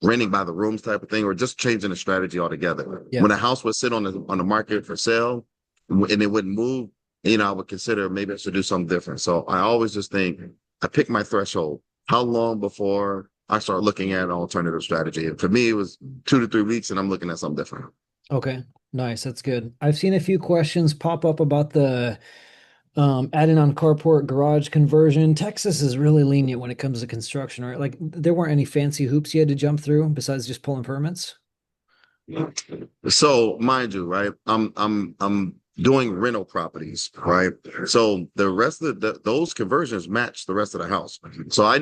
renting by the rooms type of thing, or just changing the strategy altogether. Yeah, When a house would sit on the market for sale and it wouldn't move, I would consider maybe I should do something different. So I always just think I pick my threshold. How long before I start looking at an alternative strategy? And for me, it was 2 to 3 weeks, and I'm looking at something different. okay, nice. That's good. I've seen a few questions pop up about the Adding on carport garage conversion. Texas is really lenient when it comes to construction, right? Like there weren't any fancy hoops you had to jump through besides just pulling permits. So mind you, right? I'm doing rental properties, right? So the rest of those conversions match the rest of the house. So I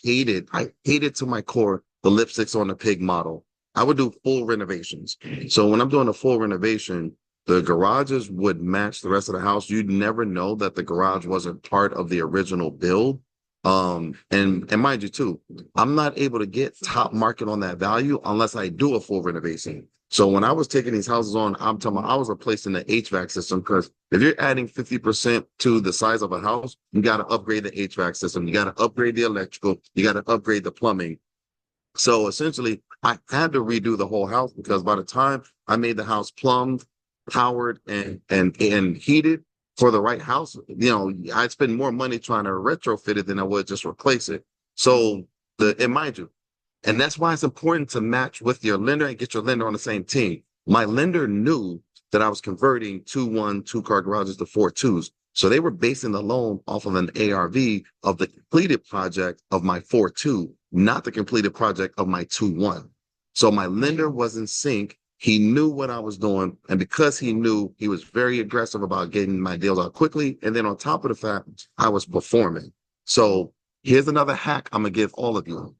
hated to my core the lipsticks on the pig model. I would do full renovations. So when I'm doing a full renovation, the garages would match the rest of the house. You'd never know that the garage wasn't part of the original build. And mind you too, I'm not able to get top market on that value unless I do a full renovation. So when I was taking these houses on, I'm talking about I was replacing the HVAC system because if you're adding 50% to the size of a house, you got to upgrade the HVAC system. You got to upgrade the electrical. You got to upgrade the plumbing. So essentially, I had to redo the whole house because by the time I made the house plumbed, powered, and heated for the right house, I'd spend more money trying to retrofit it than I would just replace it. So and mind you, and that's why it's important to match with your lender and get your lender on the same team. My lender knew that I was converting 2 1 2 car garages to 4 2s. So they were basing the loan off of an ARV of the completed project of my 4 2, not the completed project of my 2 1. So my lender was in sync. He knew what I was doing. And because he knew, he was very aggressive about getting my deals out quickly. And then on top of the fact, I was performing. So here's another hack I'm going to give all of you.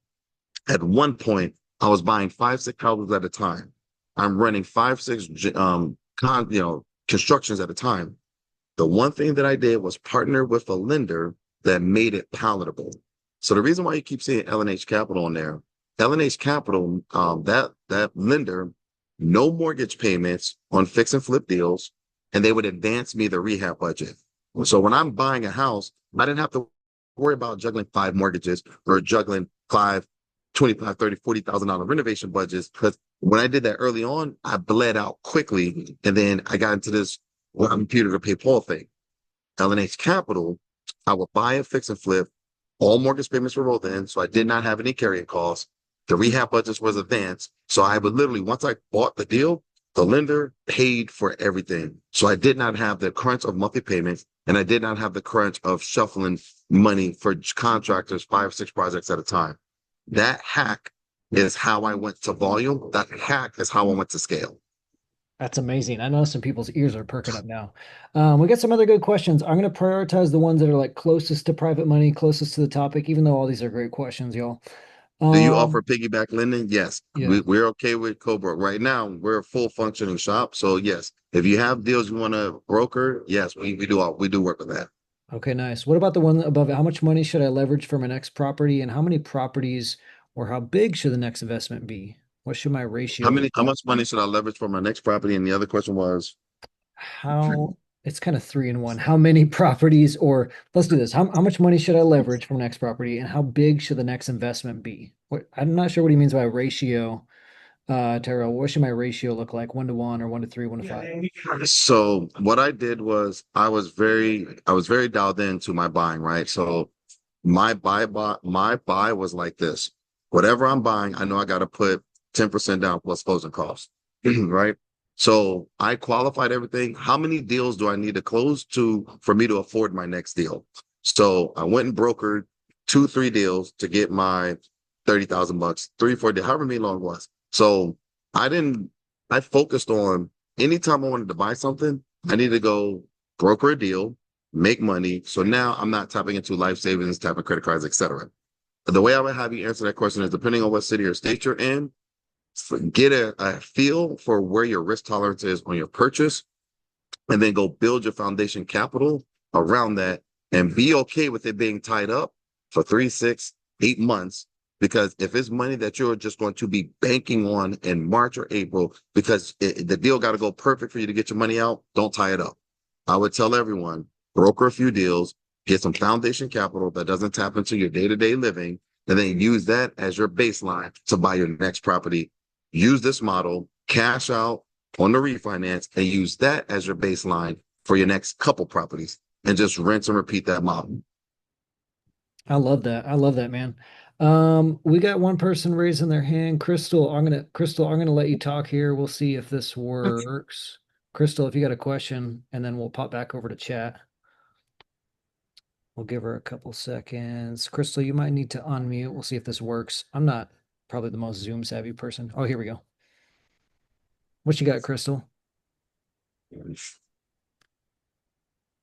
At one point, I was buying 5 6 houses at a time. I'm running 5 6 constructions at a time. The one thing that I did was partner with a lender that made it palatable. So the reason why you keep seeing L&H Capital in there, L&H Capital, that lender, no mortgage payments on fix and flip deals, and they would advance me the rehab budget. So when I'm buying a house, I didn't have to worry about juggling 5 mortgages or juggling 25, 30, $40,000 renovation budgets. Because when I did that early on, I bled out quickly. And then I got into this computer to pay Paul thing. L&H Capital, I would buy a fix and flip. All mortgage payments were rolled in. So I did not have any carrying costs. The rehab budgets was advanced. So I would literally, once I bought the deal, the lender paid for everything. So I did not have the crunch of monthly payments. And I did not have the crunch of shuffling money for contractors, 5 6 projects at a time. That hack is how I went to volume. That hack is how I went to scale. That's amazing. I know some people's ears are perking up now. We got some other good questions. I'm going to prioritize the ones that are like closest to private money, closest to the topic, even though all these are great questions, y'all. Do you offer Um, piggyback lending? Yes. yeah. We're okay with Cobra. Right now, we're a full functioning shop. So yes, if you have deals you want to broker, yes, we do work with that. Okay, nice. What about the one above it? How much money should I leverage for my next property, and how many properties or how big should the next investment be? What should my ratio look How like? much money should I leverage for my next property? And the other question was, How it's kind of three in one. How many properties, or let's do this. How much money should I leverage for next property, and how big should the next investment be? I'm not sure what he means by ratio. Terrell, what should my ratio look like? 1 to 1 or 1 to 3, 1 to 5? so what I did was I was very dialed into my buying, right? So my buy was like this. Whatever I'm buying, I know I got to put 10% down plus closing costs, right? So I qualified everything. How many deals do I need to close to for me to afford my next deal? So I went and brokered 2 3 deals to get my 30,000 bucks, 3 4 deals, however many long it was. So I didn't. I focused on anytime I wanted to buy something, I need to go broker a deal, make money. So now I'm not tapping into life savings, tapping credit cards, etc. The way I would have you answer that question is depending on what city or state you're in, get a feel for where your risk tolerance is on your purchase, and then go build your foundation capital around that and be okay with it being tied up for 3 6 8 months. Because if it's money that you're just going to be banking on in March or April, because the deal got to go perfect for you to get your money out, don't tie it up. I would tell everyone, broker a few deals, get some foundation capital that doesn't tap into your day-to-day living, and then use that as your baseline to buy your next property. Use this model, cash out on the refinance, and use that as your baseline for your next couple properties, and just rinse and repeat that model. I love that. I love that, man. We got one person raising their hand. Crystal, I'm gonna let you talk here. We'll see if this works. Crystal, if you got a question, and then we'll pop back over to chat. We'll give her a couple seconds. Crystal, you might need to unmute. We'll see if this works. I'm not probably the most Zoom savvy person. Oh, here we go. What you got, Crystal?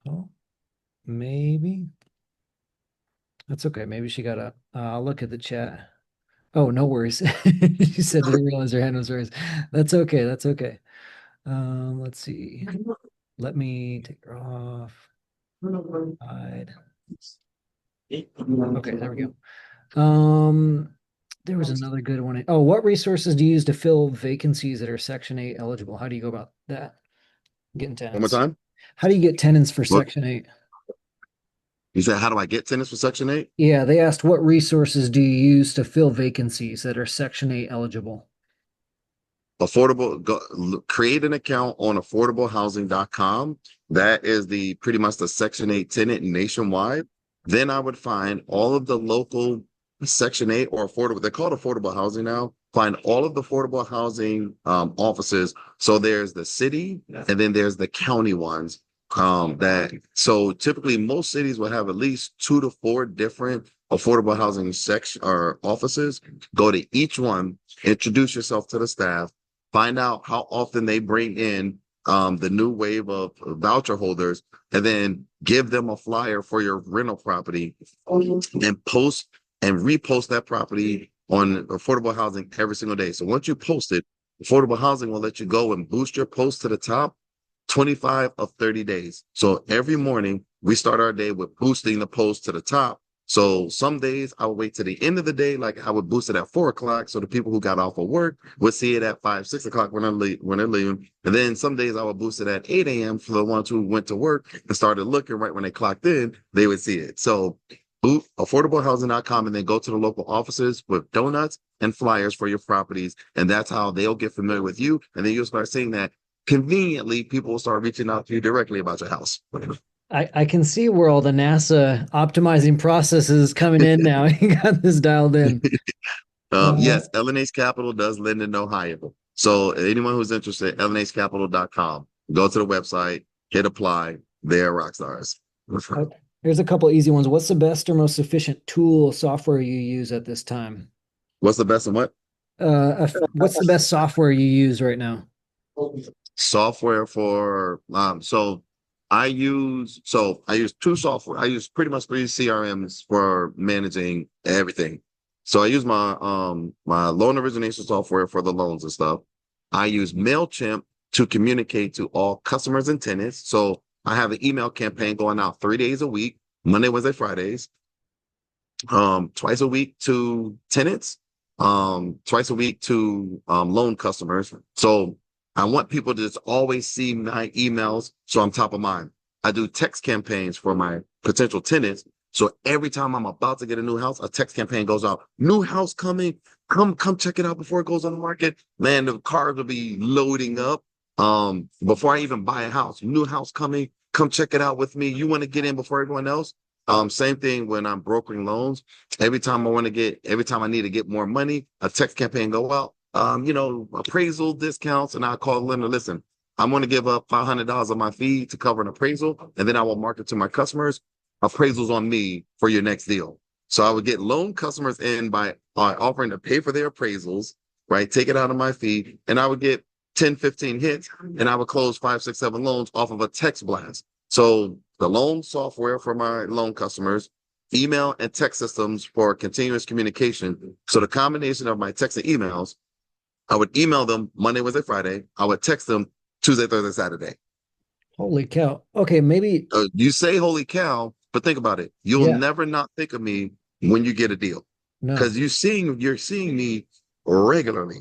Oh, maybe. That's okay. Maybe she got a. I'll look at the chat. Oh, no worries. She said didn't realize her hand was raised. That's okay. That's okay. Let's see. Let me take her off. Hide. Okay, there we go. There was another good one. Oh, what resources do you use to fill vacancies that are Section 8 eligible? How do you go about that? Getting One more tenants. time. How do you get tenants for What Section 8? you said? How do I get tenants for Section 8? Yeah, they asked what resources do you use to fill vacancies that are Section 8 eligible? Create an account on affordablehousing.com. That is the pretty much the Section 8 tenant nationwide. Then I would find all of the local Section 8 or affordable, they're called affordable housing now. Find all of the affordable housing offices. So there's the city and then there's the county ones. That so typically most cities will have at least 2 to 4 different affordable housing section or offices. Go to each one, introduce yourself to the staff, find out how often they bring in the new wave of voucher holders, and then give them a flyer for your rental property and post and repost that property on affordable housing every single day. So once you post it, affordable housing will let you go and boost your post to the top 25 of 30 days. So every morning we start our day with boosting the post to the top. So some days I would wait to the end of the day, like I would boost it at 4 o'clock. So the people who got off of work would see it at 5, 6 o'clock when they're leaving. And then some days I would boost it at 8 a.m. for the ones who went to work and started looking right when they clocked in, they would see it. So affordablehousing.com and then go to the local offices with donuts and flyers for your properties. And that's how they'll get familiar with you. And then you'll start seeing that conveniently people will start reaching out to you directly about your house. I can see where all the NASA optimizing processes coming in now. You got this dialed in. Yes, LNH Capital does lend in Ohio. So anyone who's interested, lnhcapital.com. Go to the website, hit apply. They're rock stars. Here's a couple easy ones. What's the best or most efficient tool software you use at this time? What's the best and what? What's the best software you use right now? Software for I use 2 software. I use pretty much 3 CRMs for managing everything. So I use my loan origination software for the loans and stuff. I use MailChimp to communicate to all customers and tenants. So I have an email campaign going out 3 days a week, Monday, Wednesday, Fridays, twice a week to tenants, twice a week to loan customers. So I want people to just always see my emails so I'm top of mind. I do text campaigns for my potential tenants. So every time I'm about to get a new house, a text campaign goes out. New house coming. Come check it out before it goes on the market. Man, the cars will be loading up. Before I even buy a house, new house coming. Come check it out with me. You want to get in before everyone else? Same thing when I'm brokering loans. Every time I need to get more money, a text campaign go out. Appraisal discounts, and I call lender. Listen, I'm going to give up $500 of my fee to cover an appraisal, and then I will market to my customers. Appraisals on me for your next deal. So I would get loan customers in by offering to pay for their appraisals, right? Take it out of my fee, and I would get 10, 15 hits, and I would close 5, 6, 7 loans off of a text blast. So the loan software for my loan customers, email and text systems for continuous communication. So the combination of my text and emails, I would email them Monday, Wednesday, Friday. I would text them Tuesday, Thursday, Saturday. Holy cow. Okay, maybe. You say holy cow, but think about it. You'll Yeah, never not think of me when you get a deal no. because you're seeing me regularly.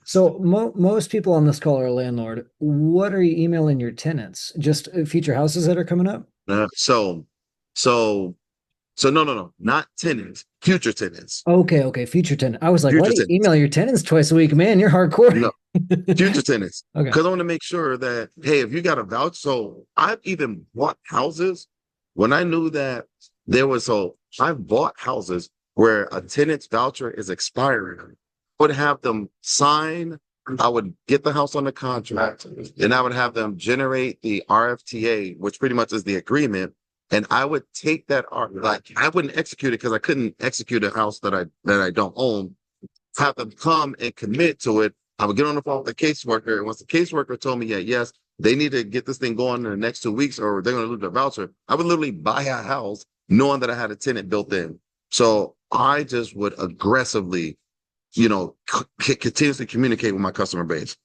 So most people on this call are a landlord. What are you emailing your tenants? Just future houses that are coming up? Uh, so, so, no, not tenants, future tenants, Okay, future tenant. I was like, why future do you tenants. email your tenants twice a week? Man, you're hardcore. No, future tenants. Okay. Because I want to make sure that, hey, if you got a voucher, so I've even bought houses when I knew that I've bought houses where a tenant's voucher is expiring. I would have them sign, I would get the house on the contract, and I would have them generate the RFTA, which pretty much is the agreement. And I would take that art, like I wouldn't execute it because I couldn't execute a house that I don't own. Have them come and commit to it. I would get on the phone with the caseworker, and once the caseworker told me, yeah, yes, they need to get this thing going in the next 2 weeks, or they're going to lose their voucher. I would literally buy a house knowing that I had a tenant built in. So I just would aggressively, continuously communicate with my customer base.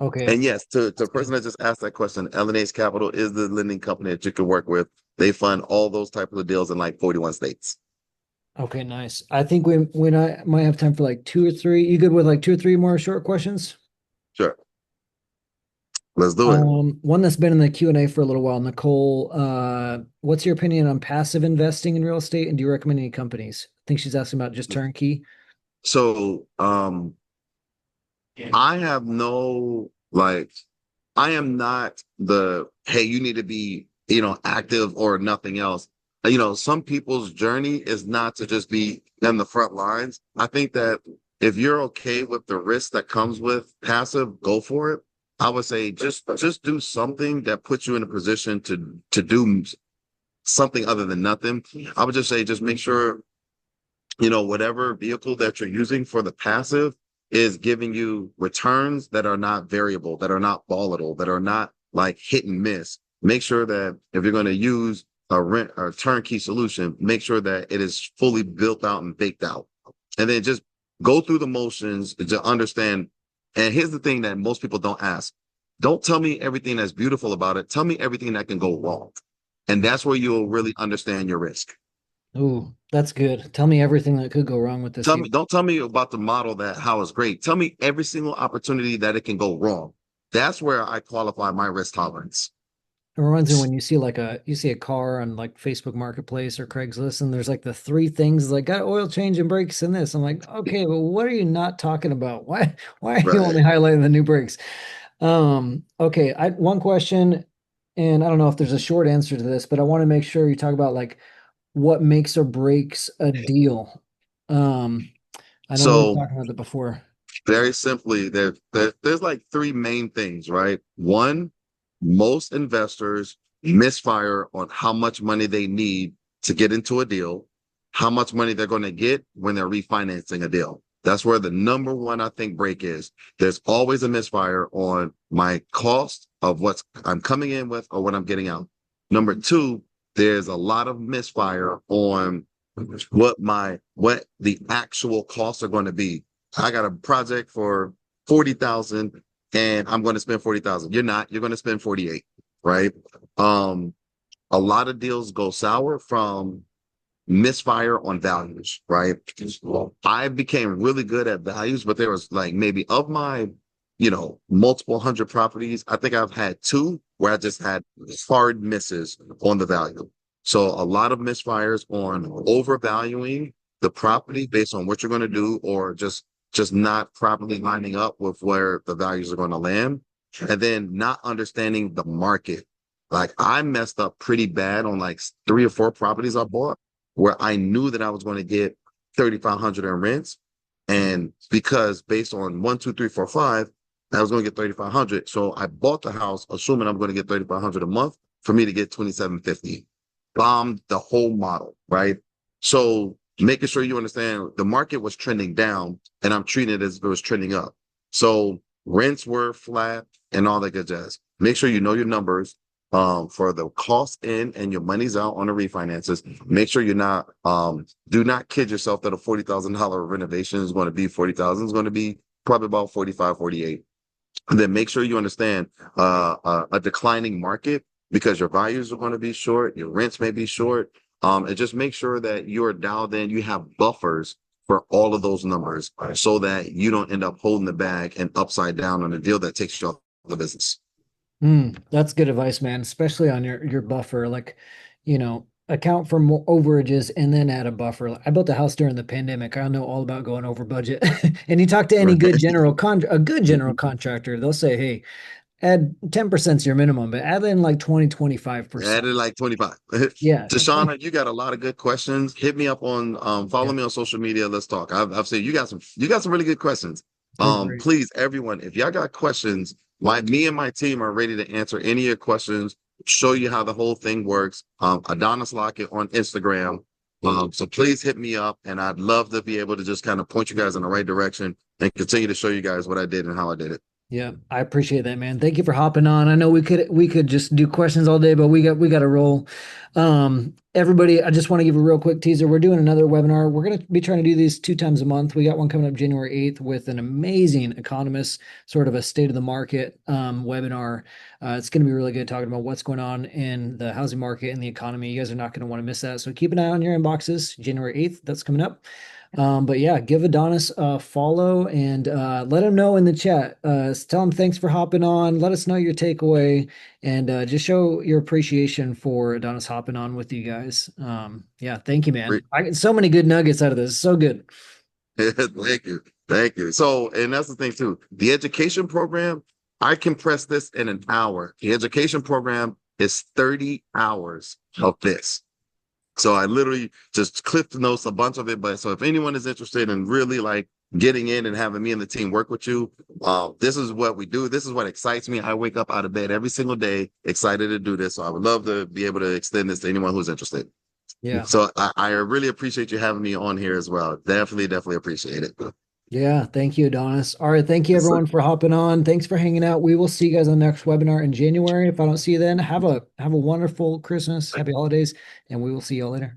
Okay. And yes, to the That's person good. that just asked that question, LNH Capital is the lending company that you can work with. They fund all those types of deals in like 41 states. Okay, nice. I think we might have time for like two or three. You good with like two or three more short questions? Sure. Let's do it. One that's been in the Q&A for a little while, Nicole, what's your opinion on passive investing in real estate, and do you recommend any companies? I think she's asking about just turnkey. So I have no like I am not the hey, you need to be, active or nothing else. Some people's journey is not to just be in the front lines. I think that if you're okay with the risk that comes with passive, go for it. I would say just do something that puts you in a position to do something other than nothing. I would just say just make sure whatever vehicle that you're using for the passive is giving you returns that are not variable, that are not volatile, that are not like hit and miss. Make sure that if you're going to use a rent or turnkey solution, make sure that it is fully built out and baked out. And then just go through the motions to understand. And here's the thing that most people don't ask. Don't tell me everything that's beautiful about it. Tell me everything that can go wrong. And that's where you'll really understand your risk. Ooh, that's good. Tell me everything that could go wrong with this deal. Don't tell me about the model that how it's great. Tell me every single opportunity that it can go wrong. That's where I qualify my risk tolerance. It reminds me when you see a car on like Facebook Marketplace or Craigslist, and there's like the three things like got oil change and brakes and this. I'm like, okay, but what are you not talking about? Why are you Right. only highlighting the new brakes? Okay, I one question, and I don't know if there's a short answer to this, but I want to make sure you talk about like what makes or breaks a deal. Um, I know we were So talking about that before. very simply, there's like three main things, right? One, most investors misfire on how much money they need to get into a deal, how much money they're going to get when they're refinancing a deal. That's where the number one, I think, break is. There's always a misfire on my cost of what I'm coming in with or what I'm getting out. Number two, there's a lot of misfire on what the actual costs are going to be. I got a project for 40,000 and I'm going to spend 40,000. You're not, you're going to spend 48, right? Um, a lot of deals go sour from misfire on values, right? I became really good at values, but there was like maybe of my, multiple hundred properties, I think I've had two where I just had hard misses on the value. So a lot of misfires on overvaluing the property based on what you're going to do, or just not properly lining up with where the values are going to land, and then not understanding the market. Like I messed up pretty bad on like 3 or 4 properties I bought where I knew that I was going to get 3,500 in rents. And because based on 1, 2, 3, 4, 5, I was going to get 3,500. So I bought the house assuming I'm going to get 3,500 a month for me to get 2,750. Bombed the whole model, right? So making sure you understand the market was trending down and I'm treating it as if it was trending up. So rents were flat and all that good jazz. Make sure you know your numbers for the cost in and your money's out on the refinances. Make sure you're not do not kid yourself that a $40,000 renovation is going to be 40,000. It's going to be probably about 45, 48. And then make sure you understand a declining market because your values are going to be short, your rents may be short. And just make sure that you're dialed in, you have buffers for all of those numbers so that you don't end up holding the bag and upside down on a deal that takes you off the business. That's good advice, man, especially on your buffer. Like, account for more overages and then add a buffer. Like, I built a house during the pandemic. I know all about going over budget. And you talk to any Right. good general contractor, they'll say, "Hey, add 10% to your minimum, but add in like 20, 25%." Added like 25. Yeah. Tashana, you got a lot of good questions. Hit me up on follow Yeah. me on social media. Let's talk. I've said you got some really good questions. They're great. Please, everyone, if y'all got questions, me and my team are ready to answer any of your questions. show you how the whole thing works. Adonis Lockett on Instagram. So please hit me up, and I'd love to be able to just kind of point you guys in the right direction and continue to show you guys what I did and how I did it. Yeah, I appreciate that, man. Thank you for hopping on. I know we could just do questions all day, but we got to roll. Everybody, I just want to give a real quick teaser. We're doing another webinar. We're going to be trying to do these 2 times a month. We got one coming up January 8th with an amazing economist, sort of a state of the market webinar. It's going to be really good, talking about what's going on in the housing market and the economy. You guys are not going to want to miss that. So keep an eye on your inboxes. January 8th, that's coming up. But yeah, give Adonis a follow and let him know in the chat. Tell him thanks for hopping on. Let us know your takeaway and just show your appreciation for Adonis hopping on with you guys. Yeah, thank you, man. Great. I get so many good nuggets out of this. So good. Thank you. Thank you. So, and that's the thing too. The education program, I compress this in an hour. The education program is 30 hours of this. So I literally just clipped notes a bunch of it. But so if anyone is interested in really like getting in and having me and the team work with you, this is what we do. This is what excites me. I wake up out of bed every single day excited to do this. So I would love to be able to extend this to anyone who's interested. Yeah. So I really appreciate you having me on here as well. Definitely appreciate it. Yeah. Thank you, Adonis. All right. Thank you, Yes, sir. everyone, for hopping on. Thanks for hanging out. We will see you guys on the next webinar in January. If I don't see you then, have a wonderful Christmas, happy holidays, and we will see you all later.